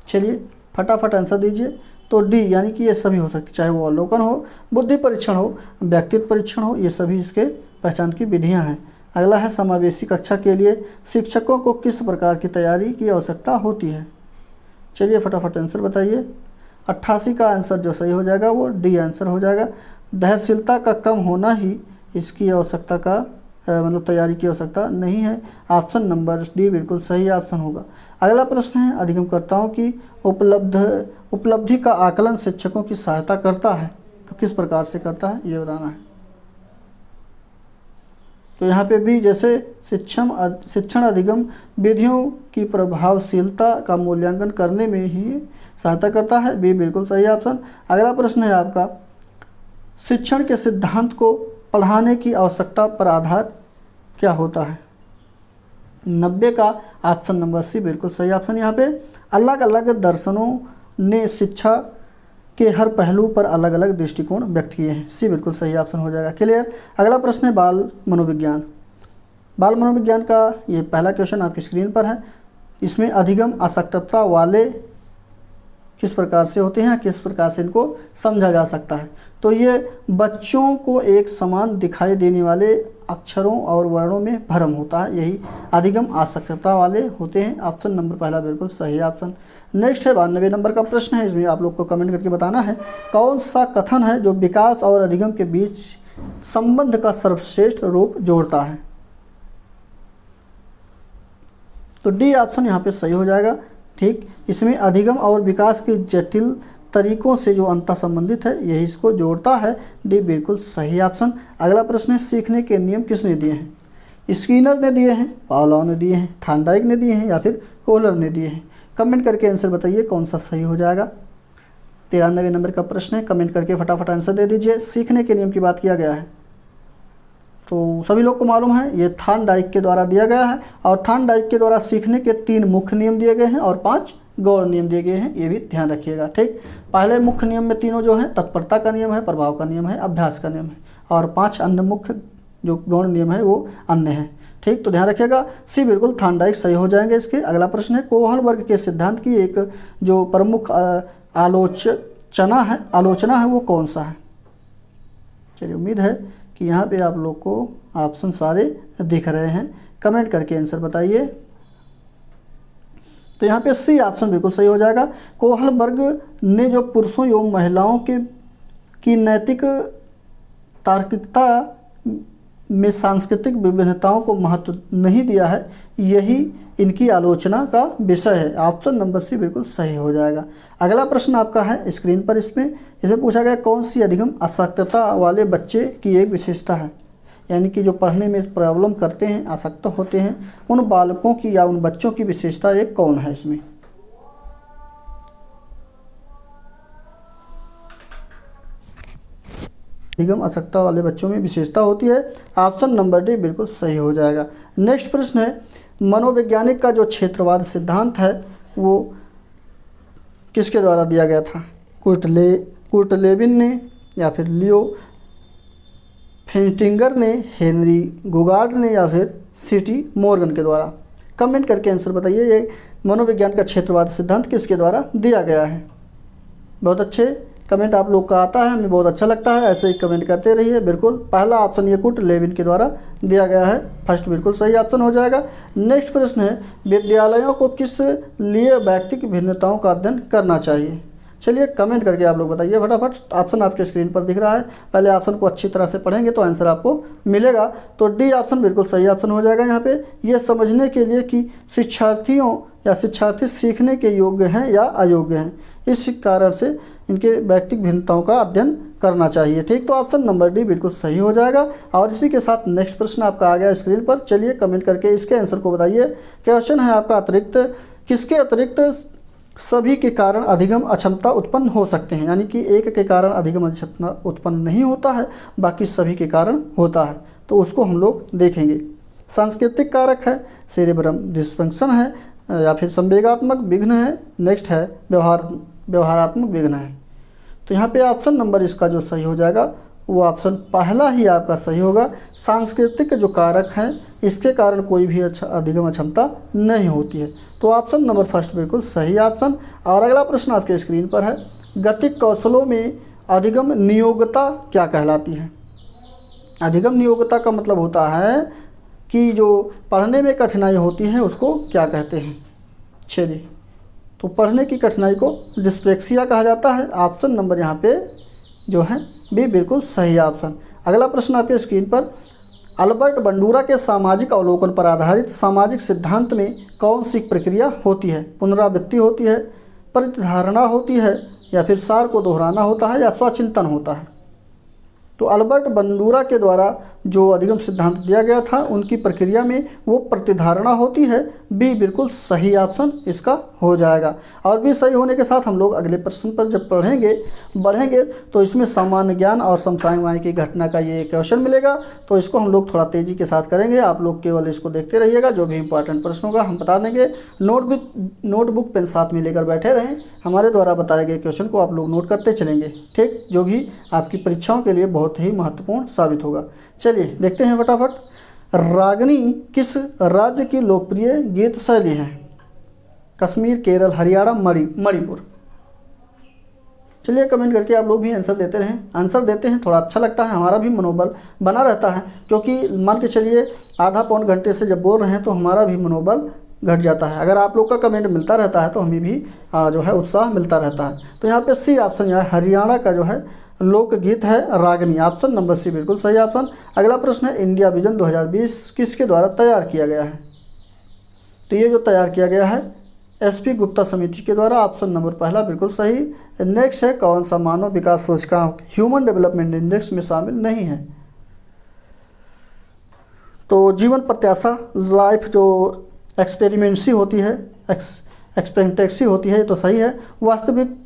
[SPEAKER 1] चलिए फटाफट आंसर दीजिए। तो डी यानी कि ये सभी हो सकती, चाहे वो अवलोकन हो, बुद्धि परीक्षण हो, व्यक्तित्व परीक्षण हो, ये सभी इसके पहचान की विधियां हैं। अगला है, समावेशी कक्षा के लिए शिक्षकों को किस प्रकार की तैयारी की आवश्यकता होती है? चलिए फटाफट आंसर बताइए। 88 का आंसर जो सही हो जाएगा वो डी आंसर हो जाएगा। धैर्यशीलता का कम होना ही इसकी आवश्यकता का मतलब तैयारी की आवश्यकता नहीं है। ऑप्शन नंबर डी बिल्कुल सही ऑप्शन होगा। अगला प्रश्न है, अधिगमकर्ताओं की उपलब्धि का आकलन शिक्षकों की सहायता करता है, तो किस प्रकार से करता है ये बताना है। तो यहाँ पे भी जैसे शिक्षण अधिगम विधियों की प्रभावशीलता का मूल्यांकन करने में ही सहायता करता है, बी बिल्कुल सही ऑप्शन। अगला प्रश्न है आपका, शिक्षण के सिद्धांत को पढ़ाने की आवश्यकता पर आधार क्या होता है? 90 का ऑप्शन नंबर सी बिल्कुल सही ऑप्शन। यहाँ पे अलग अलग दर्शनों ने शिक्षा के हर पहलू पर अलग अलग दृष्टिकोण व्यक्त किए हैं, सी बिल्कुल सही ऑप्शन हो जाएगा। क्लियर। अगला प्रश्न है बाल मनोविज्ञान। बाल मनोविज्ञान का ये पहला क्वेश्चन आपकी स्क्रीन पर है। इसमें अधिगम आसक्तता वाले किस प्रकार से होते हैं, किस प्रकार से इनको समझा जा सकता है। तो ये बच्चों को एक समान दिखाई देने वाले अक्षरों और वर्णों में भ्रम होता है, यही अधिगम आसक्तता वाले होते हैं। ऑप्शन नंबर पहला बिल्कुल सही ऑप्शन। नेक्स्ट है 92 नंबर का प्रश्न है, इसमें आप लोग को कमेंट करके बताना है कौन सा कथन है जो विकास और अधिगम के बीच संबंध का सर्वश्रेष्ठ रूप जोड़ता है। तो डी ऑप्शन यहाँ पे सही हो जाएगा। ठीक, इसमें अधिगम और विकास के जटिल तरीकों से जो अंतर संबंधित है यही इसको जोड़ता है। डी बिल्कुल सही ऑप्शन। अगला प्रश्न है सीखने के नियम किसने दिए हैं। स्किनर ने दिए हैं, पावलोव ने दिए हैं, थॉर्नडाइक ने दिए हैं या फिर कोहलर ने दिए हैं। कमेंट करके आंसर बताइए कौन सा सही हो जाएगा। 93 नंबर का प्रश्न है, कमेंट करके फटाफट आंसर दे दीजिए। सीखने के नियम की बात किया गया है तो सभी लोग को मालूम है ये थॉर्नडाइक के द्वारा दिया गया है, और थॉर्नडाइक के द्वारा सीखने के 3 मुख्य नियम दिए गए हैं और 5 गौण नियम दिए गए हैं, ये भी ध्यान रखिएगा। ठीक, पहले मुख्य नियम में तीनों जो हैं तत्परता का नियम है, प्रभाव का नियम है, अभ्यास का नियम है, और 5 अन्य मुख्य जो गौण नियम है वो अन्य हैं। ठीक, तो ध्यान रखिएगा। सी बिल्कुल थॉर्नडाइक सही हो जाएंगे इसके। अगला प्रश्न है कोहल वर्ग के सिद्धांत की एक जो प्रमुख आलोचना है वो कौन सा है। चलिए, उम्मीद है कि यहाँ पे आप लोग को ऑप्शन सारे दिख रहे हैं, कमेंट करके आंसर बताइए। तो यहाँ पे सी ऑप्शन बिल्कुल सही हो जाएगा। कोहल वर्ग ने जो पुरुषों एवं महिलाओं की नैतिक तार्किकता में सांस्कृतिक विभिन्नताओं को महत्व नहीं दिया है, यही इनकी आलोचना का विषय है। ऑप्शन नंबर सी बिल्कुल सही हो जाएगा। अगला प्रश्न आपका है स्क्रीन पर, इसमें पूछा गया कौन सी अधिगम आसक्तता वाले बच्चे की एक विशेषता है, यानी कि जो पढ़ने में प्रॉब्लम करते हैं, आसक्त होते हैं, उन बालकों की या उन बच्चों की विशेषता एक कौन है। इसमें अधिगम आसक्तता वाले बच्चों में विशेषता होती है। ऑप्शन नंबर डी बिल्कुल सही हो जाएगा। नेक्स्ट प्रश्न है मनोवैज्ञानिक का जो क्षेत्रवाद सिद्धांत है वो किसके द्वारा दिया गया था। कुर्टलेविन ने या फिर लियो फेंटिंगर ने, हेनरी गुगार्ड ने या फिर सीटी मॉर्गन के द्वारा। कमेंट करके आंसर बताइए ये मनोविज्ञान का क्षेत्रवाद सिद्धांत किसके द्वारा दिया गया है। बहुत अच्छे कमेंट आप लोग का आता है, हमें बहुत अच्छा लगता है, ऐसे ही कमेंट करते रहिए। बिल्कुल पहला ऑप्शन ये कुर्टलेविन के द्वारा दिया गया है, फर्स्ट बिल्कुल सही ऑप्शन हो जाएगा। नेक्स्ट प्रश्न है विद्यालयों को किस लिए व्यक्तिगत भिन्नताओं का अध्ययन करना चाहिए। चलिए कमेंट करके आप लोग बताइए फटाफट। ऑप्शन आपके स्क्रीन पर दिख रहा है, पहले ऑप्शन को अच्छी तरह से पढ़ेंगे तो आंसर आपको मिलेगा। तो डी ऑप्शन बिल्कुल सही ऑप्शन हो जाएगा। यहाँ पे ये समझने के लिए कि शिक्षार्थी सीखने के योग्य हैं या अयोग्य हैं, इस कारण से इनके व्यक्तिगत भिन्नताओं का अध्ययन करना चाहिए। ठीक, तो ऑप्शन नंबर डी बिल्कुल सही हो जाएगा। और इसी के साथ नेक्स्ट प्रश्न आपका आ गया स्क्रीन पर। चलिए कमेंट करके इसके आंसर को बताइए। क्वेश्चन है आपका किसके अतिरिक्त सभी के कारण अधिगम अक्षमता उत्पन्न हो सकते हैं, यानी कि एक के कारण अधिगम अक्षमता उत्पन्न नहीं होता है, बाकी सभी के कारण होता है। तो उसको हम लोग देखेंगे। सांस्कृतिक कारक है, सेरेब्रम डिस्फंक्शन है, या फिर संवेगात्मक विघ्न है, नेक्स्ट है व्यवहारात्मक विघ्न है। तो यहाँ पे ऑप्शन नंबर इसका जो सही हो जाएगा वो ऑप्शन पहला ही आपका सही होगा। सांस्कृतिक जो कारक हैं इसके कारण कोई भी अधिगम क्षमता नहीं होती है। तो ऑप्शन नंबर फर्स्ट बिल्कुल सही ऑप्शन। और अगला प्रश्न आपके स्क्रीन पर है गतिक कौशलों में अधिगम नियोगता क्या कहलाती है। अधिगम नियोगता का मतलब होता है कि जो पढ़ने में कठिनाई होती है उसको क्या कहते हैं। चलिए, तो पढ़ने की कठिनाई को डिस्लेक्सिया कहा जाता है। ऑप्शन नंबर यहाँ पे जो है बी बिल्कुल सही ऑप्शन। अगला प्रश्न आपके स्क्रीन पर अल्बर्ट बंडूरा के सामाजिक अवलोकन पर आधारित सामाजिक सिद्धांत में कौन सी प्रक्रिया होती है। पुनरावृत्ति होती है, प्रतिधारणा होती है, या फिर सार को दोहराना होता है, या स्वचिंतन होता है। तो अल्बर्ट बंडूरा के द्वारा जो अधिगम सिद्धांत दिया गया था उनकी प्रक्रिया में वो प्रतिधारणा होती है। बी बिल्कुल सही ऑप्शन इसका हो जाएगा। और बी सही होने के साथ हम लोग अगले प्रश्न पर जब बढ़ेंगे तो इसमें सामान्य ज्ञान और समसामयिक की घटना का ये क्वेश्चन मिलेगा। तो इसको हम लोग थोड़ा तेज़ी के साथ करेंगे, आप लोग केवल इसको देखते रहिएगा। जो भी इंपॉर्टेंट प्रश्न होगा हम बता देंगे। नोटबुक पेन साथ में लेकर बैठे रहें, हमारे द्वारा बताए गए क्वेश्चन को आप लोग नोट करते चलेंगे। ठीक, जो भी आपकी परीक्षाओं के लिए बहुत ही महत्वपूर्ण साबित होगा। चलिए देखते हैं फटाफट। रागनी किस राज्य की लोकप्रिय गीत शैली है। कश्मीर, केरल, हरियाणा, मणिपुर। चलिए कमेंट करके आप लोग भी आंसर देते रहें, आंसर देते हैं थोड़ा अच्छा लगता है, हमारा भी मनोबल बना रहता है, क्योंकि मान के चलिए आधा पौन घंटे से जब बोल रहे हैं तो हमारा भी मनोबल घट जाता है। अगर आप लोग का कमेंट मिलता रहता है तो हमें भी जो है उत्साह मिलता रहता है। तो यहाँ पे सी ऑप्शन यहाँ हरियाणा का जो है लोकगीत है रागनी, ऑप्शन नंबर सी बिल्कुल सही ऑप्शन। अगला प्रश्न है इंडिया विजन 2020 किसके द्वारा तैयार किया गया है? तो ये जो तैयार किया गया है SP गुप्ता समिति के द्वारा, ऑप्शन नंबर पहला बिल्कुल सही। नेक्स्ट है कौन सा मानव विकास सूचकांक ह्यूमन डेवलपमेंट इंडेक्स में शामिल नहीं है? तो जीवन प्रत्याशा लाइफ जो एक्सपेरिमेंसी होती है, एक्सपेक्टेंसी होती है, ये तो सही है। वास्तविक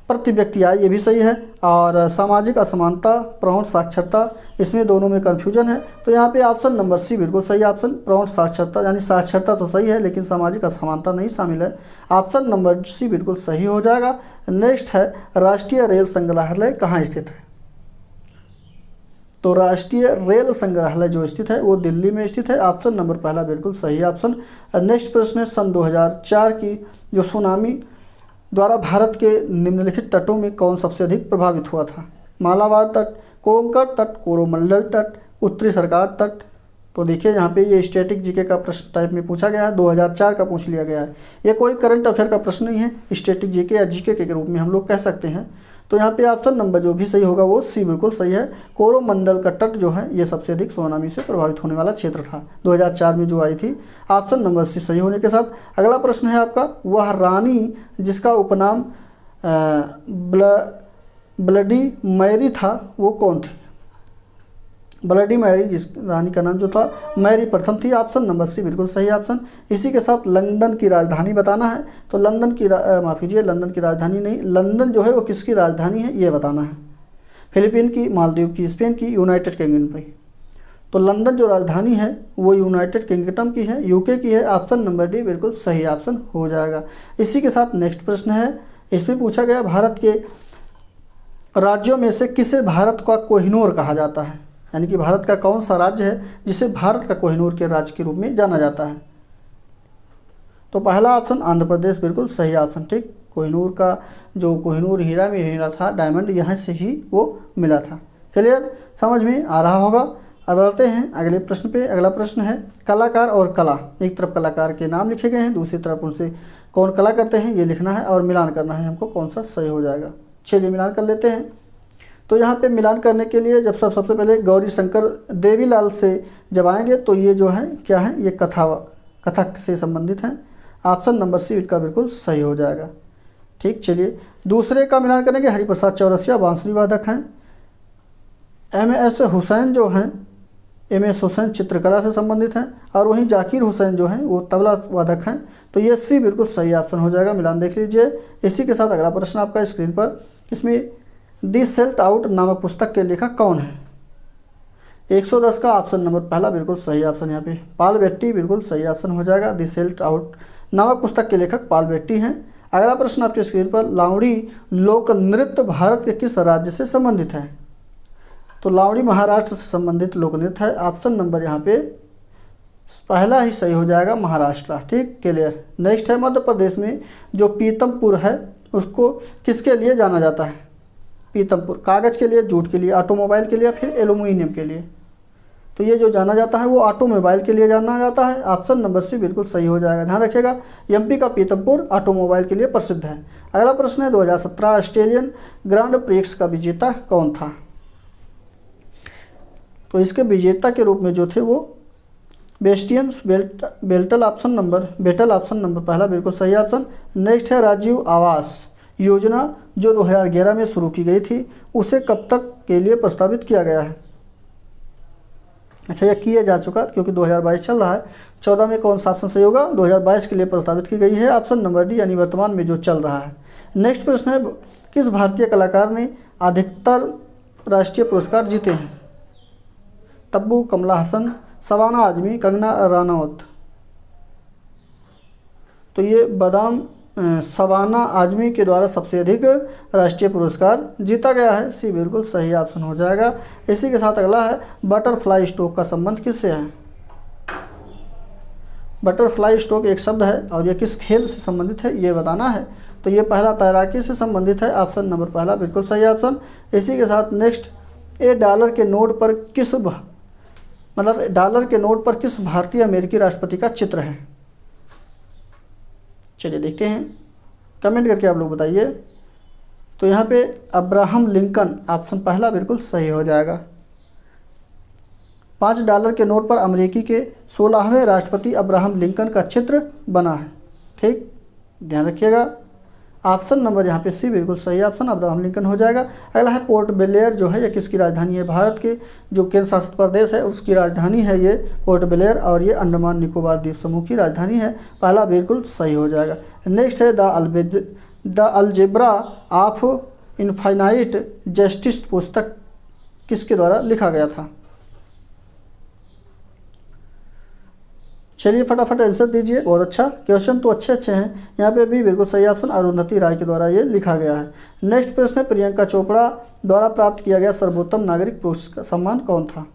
[SPEAKER 1] प्रति व्यक्ति आय, ये भी सही है। और सामाजिक असमानता प्रौढ़ साक्षरता, इसमें दोनों में कन्फ्यूजन है। तो यहाँ पे ऑप्शन नंबर सी बिल्कुल सही ऑप्शन। प्रौढ़ साक्षरता यानी साक्षरता तो सही है लेकिन सामाजिक असमानता नहीं शामिल है, ऑप्शन नंबर सी बिल्कुल सही हो जाएगा। नेक्स्ट है राष्ट्रीय रेल संग्रहालय कहाँ स्थित है? तो राष्ट्रीय रेल संग्रहालय जो स्थित है वो दिल्ली में स्थित है, ऑप्शन नंबर पहला बिल्कुल सही ऑप्शन। नेक्स्ट प्रश्न है सन 2004 की जो सुनामी द्वारा भारत के निम्नलिखित तटों में कौन सबसे अधिक प्रभावित हुआ था? मालाबार तट, कोंकण तट, कोरोमंडल तट, उत्तरी सरकार तट। तो देखिए यहाँ पे ये स्टैटिक जीके का प्रश्न टाइप में पूछा गया है, 2004 का पूछ लिया गया है। ये कोई करंट अफेयर का प्रश्न नहीं है, स्टैटिक जीके या जीके के रूप में हम लोग कह सकते हैं। तो यहाँ पे ऑप्शन नंबर जो भी सही होगा वो सी बिल्कुल सही है। कोरोमंडल का तट जो है ये सबसे अधिक सुनामी से प्रभावित होने वाला क्षेत्र था 2004 में जो आई थी, ऑप्शन नंबर सी सही होने के साथ। अगला प्रश्न है आपका, वह रानी जिसका उपनाम ब्लडी मैरी था वो कौन थी? ब्लडी मैरी जिस रानी का नाम जो था मैरी प्रथम थी, ऑप्शन नंबर सी बिल्कुल सही ऑप्शन। इसी के साथ लंदन की राजधानी बताना है। तो लंदन की माफ़ कीजिए, लंदन की राजधानी नहीं, लंदन जो है वो किसकी राजधानी है ये बताना है। फिलीपीन की, मालदीव की, स्पेन की, यूनाइटेड किंगडम की। तो लंदन जो राजधानी है वो यूनाइटेड किंगडम की है, यूके की है, ऑप्शन नंबर डी बिल्कुल सही ऑप्शन हो जाएगा। इसी के साथ नेक्स्ट प्रश्न है, इसमें पूछा गया भारत के राज्यों में से किसे भारत का कोहिनूर कहा जाता है? यानी कि भारत का कौन सा राज्य है जिसे भारत का कोहिनूर के राज्य के रूप में जाना जाता है? तो पहला ऑप्शन आंध्र प्रदेश बिल्कुल सही ऑप्शन, ठीक। कोहिनूर का जो कोहिनूर हीरा में हीरा था, डायमंड यहाँ से ही वो मिला था। क्लियर, समझ में आ रहा होगा। अब बढ़ते हैं अगले प्रश्न पे। अगला प्रश्न है कलाकार और कला। एक तरफ कलाकार के नाम लिखे गए हैं, दूसरी तरफ उनसे कौन कला करते हैं ये लिखना है और मिलान करना है हमको, कौन सा सही हो जाएगा। चलिए मिलान कर लेते हैं। तो यहाँ पे मिलान करने के लिए जब सबसे पहले गौरी शंकर देवीलाल से जब आएंगे तो ये जो है क्या है, ये कथक से संबंधित हैं, ऑप्शन नंबर सी इसका बिल्कुल सही हो जाएगा, ठीक। चलिए दूसरे का मिलान करेंगे, हरिप्रसाद चौरसिया बांसुरी वादक हैं। MS हुसैन जो हैं, MS हुसैन चित्रकला से संबंधित हैं, और वहीं जाकिर हुसैन जो हैं वो तबला वादक हैं। तो ये सी बिल्कुल सही ऑप्शन हो जाएगा, मिलान देख लीजिए। इसी के साथ अगला प्रश्न आपका स्क्रीन पर, इसमें दी सेल्ट आउट नामक पुस्तक के लेखक कौन है? 110 का ऑप्शन नंबर पहला बिल्कुल सही ऑप्शन, यहाँ पे पाल बेट्टी बिल्कुल सही ऑप्शन हो जाएगा। दी सेल्ट आउट नामक पुस्तक के लेखक पाल बेट्टी हैं। अगला प्रश्न आपके स्क्रीन पर, लावड़ी लोक नृत्य भारत के किस राज्य से संबंधित है? तो लावड़ी महाराष्ट्र से संबंधित लोक नृत्य है, ऑप्शन नंबर यहाँ पे पहला ही सही हो जाएगा, महाराष्ट्र, ठीक। क्लियर। नेक्स्ट है मध्य प्रदेश में जो पीतमपुर है उसको किसके लिए जाना जाता है? पीतमपुर कागज़ के लिए, जूट के लिए, ऑटोमोबाइल के लिए या फिर एल्युमिनियम के लिए? तो ये जो जाना जाता है वो ऑटोमोबाइल के लिए जाना जाता है, ऑप्शन नंबर सी बिल्कुल सही हो जाएगा। ध्यान रखिएगा MP का पीतमपुर ऑटोमोबाइल के लिए प्रसिद्ध है। अगला प्रश्न है 2017 ऑस्ट्रेलियन ग्रांड प्रिक्स का विजेता कौन था? तो इसके विजेता के रूप में जो थे वो बेस्टियन बेल्टल, ऑप्शन नंबर पहला बिल्कुल सही ऑप्शन। नेक्स्ट है राजीव आवास योजना जो 2011 में शुरू की गई थी, उसे कब तक के लिए प्रस्तावित किया गया है? अच्छा, यह किया जा चुका क्योंकि 2022 चल रहा है। 14 में कौन सा ऑप्शन सही होगा? 2022 के लिए प्रस्तावित की गई है, ऑप्शन नंबर डी यानी वर्तमान में जो चल रहा है। नेक्स्ट प्रश्न है किस भारतीय कलाकार ने अधिकतर राष्ट्रीय पुरस्कार जीते हैं? तब्बू, कमला हसन, शबाना आजमी, कंगना रनौत। तो ये शबाना आजमी के द्वारा सबसे अधिक राष्ट्रीय पुरस्कार जीता गया है, सी बिल्कुल सही ऑप्शन हो जाएगा। इसी के साथ अगला है बटरफ्लाई स्ट्रोक का संबंध किससे है? बटरफ्लाई स्ट्रोक एक शब्द है और यह किस खेल से संबंधित है ये बताना है। तो ये पहला तैराकी से संबंधित है, ऑप्शन नंबर पहला बिल्कुल सही ऑप्शन। इसी के साथ नेक्स्ट, $1 के नोट पर डॉलर के नोट पर किस भारतीय अमेरिकी राष्ट्रपति का चित्र है? चलिए देखते हैं, कमेंट करके आप लोग बताइए। तो यहाँ पे अब्राहम लिंकन, ऑप्शन पहला बिल्कुल सही हो जाएगा। $5 के नोट पर अमेरिकी के 16वें राष्ट्रपति अब्राहम लिंकन का चित्र बना है। ठीक, ध्यान रखिएगा। ऑप्शन नंबर यहाँ पे सी बिल्कुल सही ऑप्शन अब्राहम लिंकन हो जाएगा। अगला है पोर्ट ब्लेयर जो है ये किसकी राजधानी है? भारत के जो केंद्र शासित प्रदेश है उसकी राजधानी है ये पोर्ट ब्लेयर, और ये अंडमान निकोबार द्वीप समूह की राजधानी है। पहला बिल्कुल सही हो जाएगा। नेक्स्ट है the algebra of infinite justice पुस्तक किसके द्वारा लिखा गया था? चलिए फटाफट आंसर दीजिए। बहुत अच्छा, क्वेश्चन तो अच्छे हैं। यहाँ पे भी बिल्कुल सही ऑप्शन अरुंधति राय के द्वारा ये लिखा गया है। नेक्स्ट प्रश्न है, प्रियंका चोपड़ा द्वारा प्राप्त किया गया सर्वोत्तम नागरिक पुरस्कार सम्मान कौन था?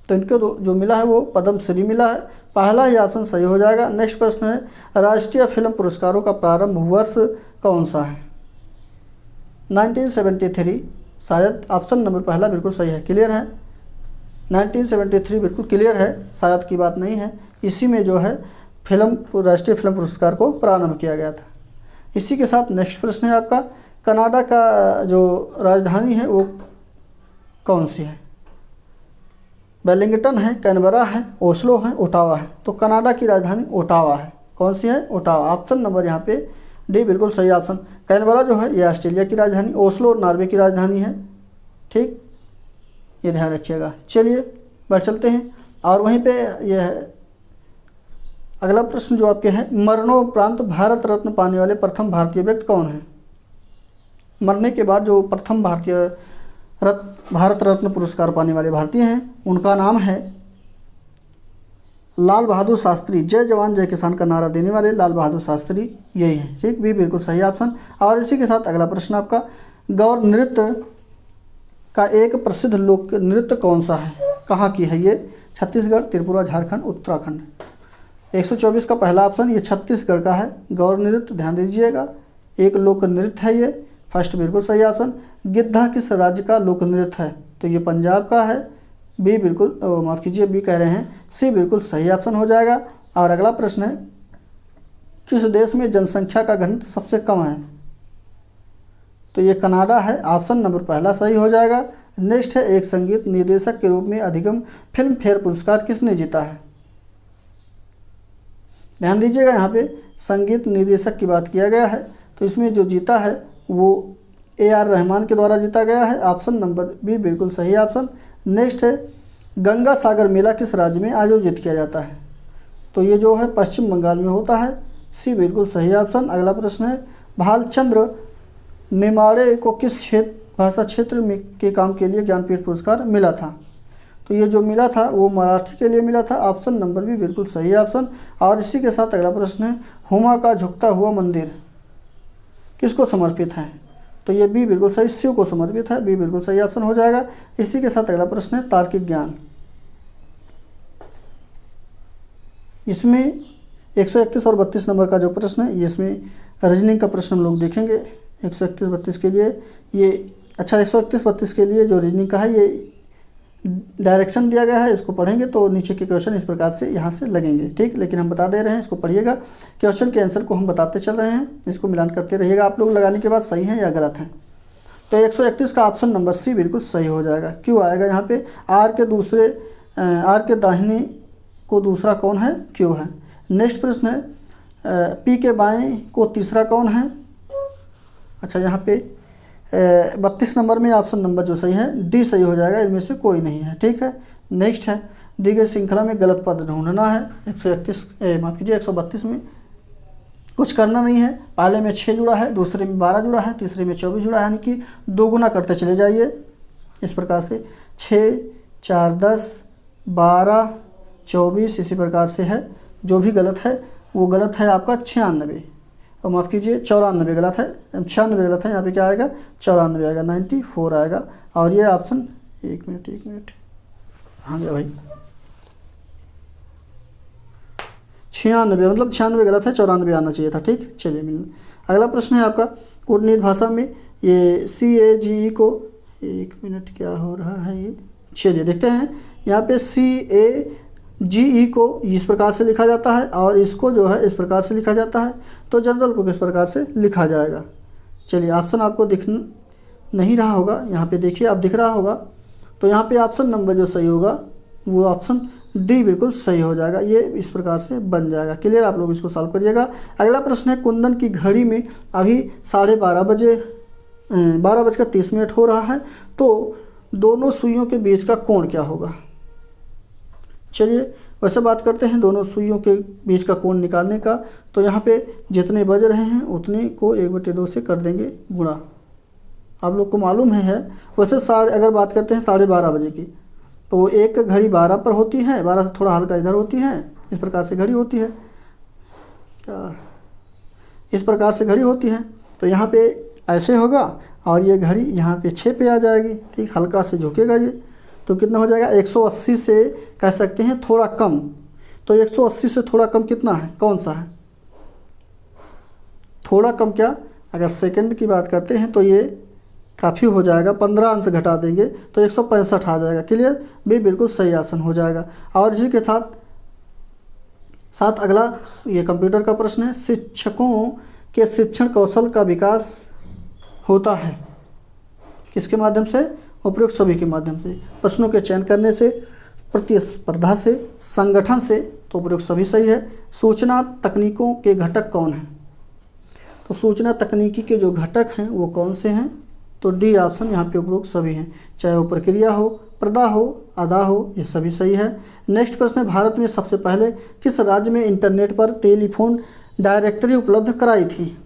[SPEAKER 1] तो इनको जो मिला है वो पद्म श्री मिला है। पहला ही ऑप्शन सही हो जाएगा। नेक्स्ट प्रश्न है, राष्ट्रीय फिल्म पुरस्कारों का प्रारंभ वर्ष कौन सा है? 1973 शायद, ऑप्शन नंबर पहला बिल्कुल सही है। क्लियर है, 1973 बिल्कुल क्लियर है, शायद की बात नहीं है। इसी में जो है राष्ट्रीय फिल्म पुरस्कार को प्रारंभ किया गया था। इसी के साथ नेक्स्ट प्रश्न है आपका, कनाडा का जो राजधानी है वो कौन सी है? वेलिंगटन है, कैनबरा है, ओस्लो है, ओटावा है। तो कनाडा की राजधानी ओटावा है। कौन सी है? ओटावा। ऑप्शन नंबर यहाँ पे डी बिल्कुल सही ऑप्शन। कैनबरा जो है ये ऑस्ट्रेलिया की राजधानी, ओस्लो नॉर्वे की राजधानी है। ठीक, ये ध्यान रखिएगा। चलिए बढ़ चलते हैं, और वहीं पे यह है अगला प्रश्न जो आपके हैं, मरणोपरांत भारत रत्न पाने वाले प्रथम भारतीय व्यक्ति कौन है? मरने के बाद जो प्रथम भारत रत्न पुरस्कार पाने वाले भारतीय हैं उनका नाम है लाल बहादुर शास्त्री। जय जवान जय किसान का नारा देने वाले लाल बहादुर शास्त्री यही हैं। ठीक, भी बिल्कुल सही ऑप्शन। और इसी के साथ अगला प्रश्न आपका, गौर नृत्य का एक प्रसिद्ध लोक नृत्य कौन सा है? कहाँ की है ये? छत्तीसगढ़, त्रिपुरा, झारखंड, उत्तराखंड। 124 का पहला ऑप्शन ये छत्तीसगढ़ का है। गौर नृत्य ध्यान दीजिएगा, एक लोक नृत्य है ये, फर्स्ट बिल्कुल सही ऑप्शन। गिद्धा किस राज्य का लोक नृत्य है? तो ये पंजाब का है। बी बिल्कुल माफ़ कीजिए, बी कह रहे हैं, सी बिल्कुल सही ऑप्शन हो जाएगा। और अगला प्रश्न है, किस देश में जनसंख्या का घनत्व सबसे कम है? तो ये कनाडा है। ऑप्शन नंबर पहला सही हो जाएगा। नेक्स्ट है, एक संगीत निर्देशक के रूप में अधिकतम फिल्म फेयर पुरस्कार किसने जीता है? ध्यान दीजिएगा, यहाँ पे संगीत निर्देशक की बात किया गया है, तो इसमें जो जीता है वो AR रहमान के द्वारा जीता गया है। ऑप्शन नंबर बी बिल्कुल सही ऑप्शन। नेक्स्ट है, गंगा सागर मेला किस राज्य में आयोजित किया जाता है? तो ये जो है पश्चिम बंगाल में होता है। सी बिल्कुल सही ऑप्शन। अगला प्रश्न है, भालचंद्र नेमाड़े को किस भाषा क्षेत्र में के काम के लिए ज्ञानपीठ पुरस्कार मिला था? तो ये जो मिला था वो मराठी के लिए मिला था। ऑप्शन नंबर भी बिल्कुल सही ऑप्शन। और इसी के साथ अगला प्रश्न है, हुमा का झुकता हुआ मंदिर किसको समर्पित है? तो ये बी बिल्कुल सही, शिव को समर्पित है। बी बिल्कुल सही ऑप्शन हो जाएगा। इसी के साथ अगला प्रश्न है, तार्किक ज्ञान। इसमें 131 और 32 नंबर का जो प्रश्न है ये इसमें रीजनिंग का प्रश्न हम लोग देखेंगे। 131-32 के लिए ये 131-32 के लिए जो रीजनिंग का है ये डायरेक्शन दिया गया है, इसको पढ़ेंगे तो नीचे के क्वेश्चन इस प्रकार से यहाँ से लगेंगे। ठीक, लेकिन हम बता दे रहे हैं, इसको पढ़िएगा। क्वेश्चन के आंसर को हम बताते चल रहे हैं, इसको मिलान करते रहिएगा आप लोग लगाने के बाद सही है या गलत है। तो 131 का ऑप्शन नंबर सी बिल्कुल सही हो जाएगा। क्यों आएगा यहाँ पे? आर के दाहिने को दूसरा कौन है? क्यों है। नेक्स्ट प्रश्न है, पी के बाएँ को तीसरा कौन है? अच्छा, यहाँ पे 32 नंबर में ऑप्शन नंबर जो सही है डी सही हो जाएगा, इनमें से कोई नहीं है। ठीक है। नेक्स्ट है, दी गई श्रृंखला में गलत पद ढूंढना है। 132 में कुछ करना नहीं है। पहले में 6 जुड़ा है, दूसरे में 12 जुड़ा है, तीसरे में 24 जुड़ा है, यानी कि 2 गुना करते चले जाइए इस प्रकार से। 6, 4, 10, 12, 24 इसी प्रकार से है। जो भी गलत है वो गलत है आपका 96, और माफ़ कीजिए 94 गलत है, 96 गलत है। यहाँ पे क्या आएगा? 94 आएगा, 94 आएगा। और ये ऑप्शन एक मिनट हाँ गया भाई। 96, मतलब 96 गलत है, 94 आना चाहिए था। ठीक, चलिए मिल। अगला प्रश्न है आपका कूटनीति भाषा में ये CAGE को, एक मिनट क्या हो रहा है ये, चलिए देखते हैं। यहाँ पे CAGE को इस प्रकार से लिखा जाता है और इसको जो है इस प्रकार से लिखा जाता है, तो जनरल को किस प्रकार से लिखा जाएगा। चलिए ऑप्शन आपको दिख नहीं रहा होगा, यहाँ पे देखिए आप दिख रहा होगा, तो यहाँ पे ऑप्शन नंबर जो सही होगा वो ऑप्शन डी बिल्कुल सही हो जाएगा। ये इस प्रकार से बन जाएगा। क्लियर, आप लोग इसको सॉल्व करिएगा। अगला प्रश्न है कुंदन की घड़ी में अभी 12:30 बजे 12:30 हो रहा है, तो दोनों सुइयों के बीच का कोण क्या होगा। चलिए वैसे बात करते हैं दोनों सुइयों के बीच का कोण निकालने का, तो यहाँ पे जितने बज रहे हैं उतने को 1/2 से कर देंगे गुणा। आप लोग को मालूम है वैसे अगर बात करते हैं 12:30 बजे की, तो एक घड़ी 12 पर होती है, 12 से थोड़ा हल्का इधर होती है, इस प्रकार से घड़ी होती है, क्या इस प्रकार से घड़ी होती है, तो यहाँ पे ऐसे होगा और ये घड़ी यहाँ पे 6 पे आ जाएगी। ठीक, हल्का से झुकेगा ये, तो कितना हो जाएगा 180 से कह सकते हैं थोड़ा कम। तो 180 से थोड़ा कम कितना है, कौन सा है, थोड़ा कम क्या, अगर सेकंड की बात करते हैं तो ये काफ़ी हो जाएगा, 15 अंश घटा देंगे तो 165 आ जाएगा। क्लियर, भी बिल्कुल सही ऑप्शन हो जाएगा। और इसी के साथ अगला ये कंप्यूटर का प्रश्न है, शिक्षकों के शिक्षण कौशल का विकास होता है किसके माध्यम से, उपयुक्त सभी के माध्यम से, प्रश्नों के चयन करने से, प्रतिस्पर्धा से, संगठन से, तो उपयुक्त सभी सही है। सूचना तकनीकों के घटक कौन हैं, तो सूचना तकनीकी के जो घटक हैं वो कौन से हैं, तो डी ऑप्शन यहाँ पे उपयुक्त सभी हैं, चाहे वो प्रक्रिया हो, प्रदा हो, अदा हो, ये सभी सही है। नेक्स्ट प्रश्न है, भारत में सबसे पहले किस राज्य में इंटरनेट पर टेलीफोन डायरेक्टरी उपलब्ध कराई थी,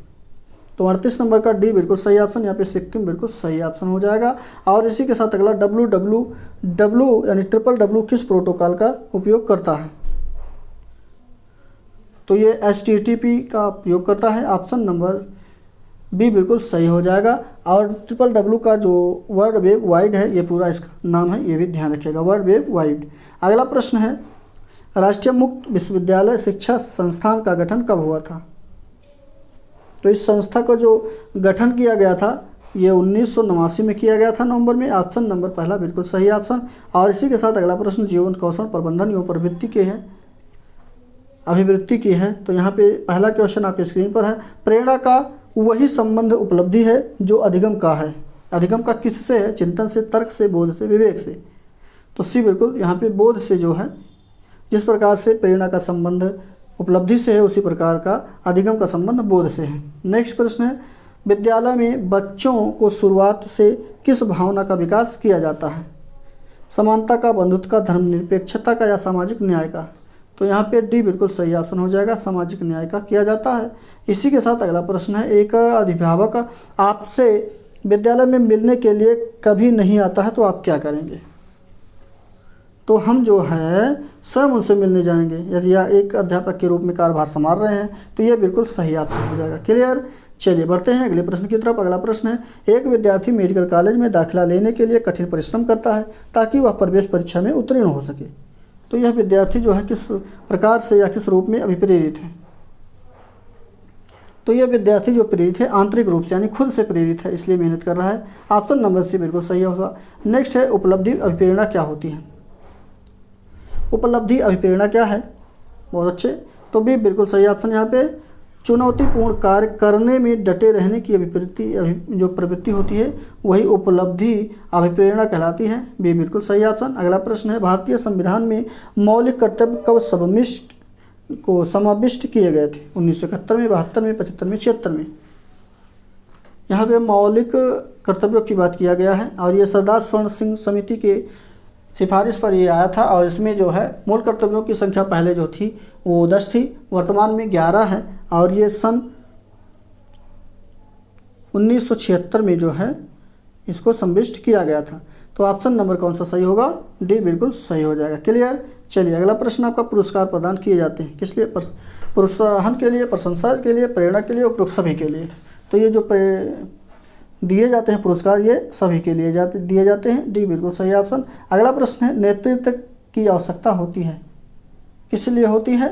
[SPEAKER 1] तो 38 नंबर का डी बिल्कुल सही ऑप्शन, यहाँ पे सिक्किम बिल्कुल सही ऑप्शन हो जाएगा। और इसी के साथ अगला WWW यानी WWW किस प्रोटोकॉल का उपयोग करता है, तो ये HTTP का उपयोग करता है, ऑप्शन नंबर बी बिल्कुल सही हो जाएगा। और WWW का जो वर्ल्ड वेब वाइड है, ये पूरा इसका नाम है, ये भी ध्यान रखिएगा, वर्ल्ड वेब वाइड। अगला प्रश्न है, राष्ट्रीय मुक्त विश्वविद्यालय शिक्षा संस्थान का गठन कब हुआ था, तो इस संस्था का जो गठन किया गया था ये 1989 में किया गया था नवंबर में, ऑप्शन नंबर पहला बिल्कुल सही ऑप्शन। और इसी के साथ अगला प्रश्न जीवन कौशल प्रबंधन एवं प्रवृत्ति के हैं, अभिवृत्ति की है, तो यहाँ पे पहला क्वेश्चन आपके स्क्रीन पर है, प्रेरणा का वही संबंध उपलब्धि है जो अधिगम का है, अधिगम का किससे है, चिंतन से, तर्क से, बोध से, विवेक से, तो सी बिल्कुल यहाँ पे बोध से जो है, जिस प्रकार से प्रेरणा का संबंध उपलब्धि से है उसी प्रकार का अधिगम का संबंध बोध से है। नेक्स्ट प्रश्न है, विद्यालय में बच्चों को शुरुआत से किस भावना का विकास किया जाता है, समानता का, बंधुत्व का, धर्मनिरपेक्षता का या सामाजिक न्याय का, तो यहाँ पे डी बिल्कुल सही ऑप्शन हो जाएगा, सामाजिक न्याय का किया जाता है। इसी के साथ अगला प्रश्न है, एक अभिभावक आपसे विद्यालय में मिलने के लिए कभी नहीं आता है तो आप क्या करेंगे, तो हम जो है स्वयं उनसे मिलने जाएंगे, यदि एक अध्यापक के रूप में कार्यभार संभाल रहे हैं तो ये बिल्कुल सही ऑप्शन हो जाएगा। क्लियर, चलिए बढ़ते हैं अगले प्रश्न की तरफ। अगला प्रश्न है, एक विद्यार्थी मेडिकल कॉलेज में दाखिला लेने के लिए कठिन परिश्रम करता है ताकि वह प्रवेश परीक्षा में उत्तीर्ण हो सके, तो यह विद्यार्थी जो है किस प्रकार से या किस रूप में अभिप्रेरित है, तो यह विद्यार्थी जो प्रेरित है आंतरिक रूप से यानी खुद से प्रेरित है, इसलिए मेहनत कर रहा है, ऑप्शन नंबर सी बिल्कुल सही होगा। नेक्स्ट है, उपलब्धि अभिप्रेरणा क्या होती है, उपलब्धि अभिप्रेरणा क्या है, बहुत अच्छे, तो भी बिल्कुल सही ऑप्शन यहाँ पे, चुनौतीपूर्ण कार्य करने में डटे रहने की जो प्रवृत्ति होती है वही उपलब्धि अभिप्रेरणा कहलाती है, भी बिल्कुल सही ऑप्शन। अगला प्रश्न है, भारतीय संविधान में मौलिक कर्तव्य कब समाविष्ट किए गए थे, 1971 में, 72 में, 75 में, 76 में, यहाँ पे मौलिक कर्तव्यों की बात किया गया है और ये सरदार स्वर्ण सिंह समिति के सिफारिश पर ये आया था। और इसमें जो है मूल कर्तव्यों की संख्या पहले जो थी वो 10 थी, वर्तमान में 11 है और ये सन 1976 में जो है इसको समाविष्ट किया गया था, तो ऑप्शन नंबर कौन सा सही होगा, डी बिल्कुल सही हो जाएगा। क्लियर, चलिए अगला प्रश्न, आपका पुरस्कार प्रदान किए जाते हैं किस लिए, प्रोत्साहन के लिए, प्रशंसा के लिए, प्रेरणा के लिए, उपयुक्त सभी के लिए, तो ये जो दिए जाते हैं पुरस्कार ये सभी के लिए दिए जाते हैं, डी बिल्कुल सही ऑप्शन। अगला प्रश्न है, नेतृत्व की आवश्यकता होती है किस लिए होती है,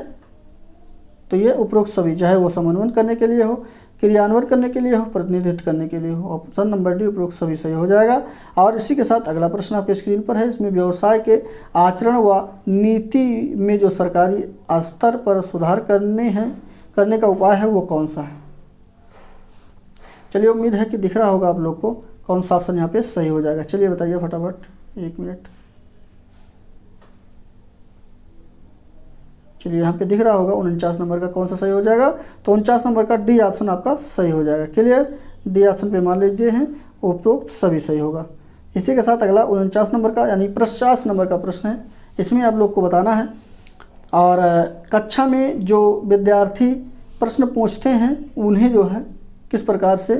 [SPEAKER 1] तो ये उपरोक्त सभी, चाहे वो समन्वय करने के लिए हो, क्रियान्वयन करने के लिए हो, प्रतिनिधित्व करने के लिए हो। ऑप्शन नंबर डी उपरोक्त सभी सही हो जाएगा। और इसी के साथ अगला प्रश्न आपके स्क्रीन पर है। इसमें व्यवसाय के आचरण व नीति में जो सरकारी स्तर पर सुधार करने का उपाय है वो कौन सा है। चलिए, उम्मीद है कि दिख रहा होगा आप लोग को कौन सा ऑप्शन यहाँ पे सही हो जाएगा। चलिए बताइए फटाफट, 1 मिनट। चलिए, यहाँ पे दिख रहा होगा 49 नंबर का कौन सा सही हो जाएगा। तो 49 नंबर का डी ऑप्शन आपका सही हो जाएगा। क्लियर, डी ऑप्शन पे मान लीजिए हैं, उपरोक्त सभी सही होगा। इसी के साथ अगला 49 नंबर का यानी 50 नंबर का प्रश्न है। इसमें आप लोग को बताना है, और कक्षा में जो विद्यार्थी प्रश्न पूछते हैं उन्हें जो है किस प्रकार से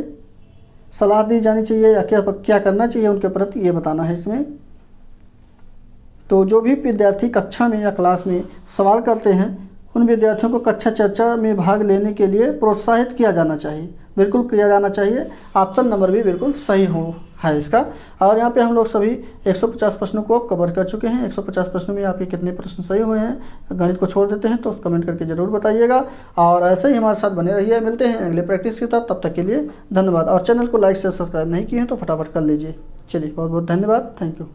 [SPEAKER 1] सलाह दी जानी चाहिए या क्या करना चाहिए उनके प्रति, ये बताना है इसमें। तो जो भी विद्यार्थी कक्षा में या क्लास में सवाल करते हैं उन विद्यार्थियों को कक्षा चर्चा में भाग लेने के लिए प्रोत्साहित किया जाना चाहिए, बिल्कुल किया जाना चाहिए। ऑप्शन नंबर भी बिल्कुल सही है इसका। और यहाँ पे हम लोग सभी 150 प्रश्नों को कवर कर चुके हैं। 150 प्रश्नों में आपके कितने प्रश्न सही हुए हैं, गणित को छोड़ देते हैं तो कमेंट करके ज़रूर बताइएगा। और ऐसे ही हमारे साथ बने रहिए। मिलते हैं अगले प्रैक्टिस के साथ, तब तक के लिए धन्यवाद। और चैनल को लाइक से सब्सक्राइब नहीं किए हैं तो फटाफट कर लीजिए। चलिए, बहुत बहुत धन्यवाद, थैंक यू।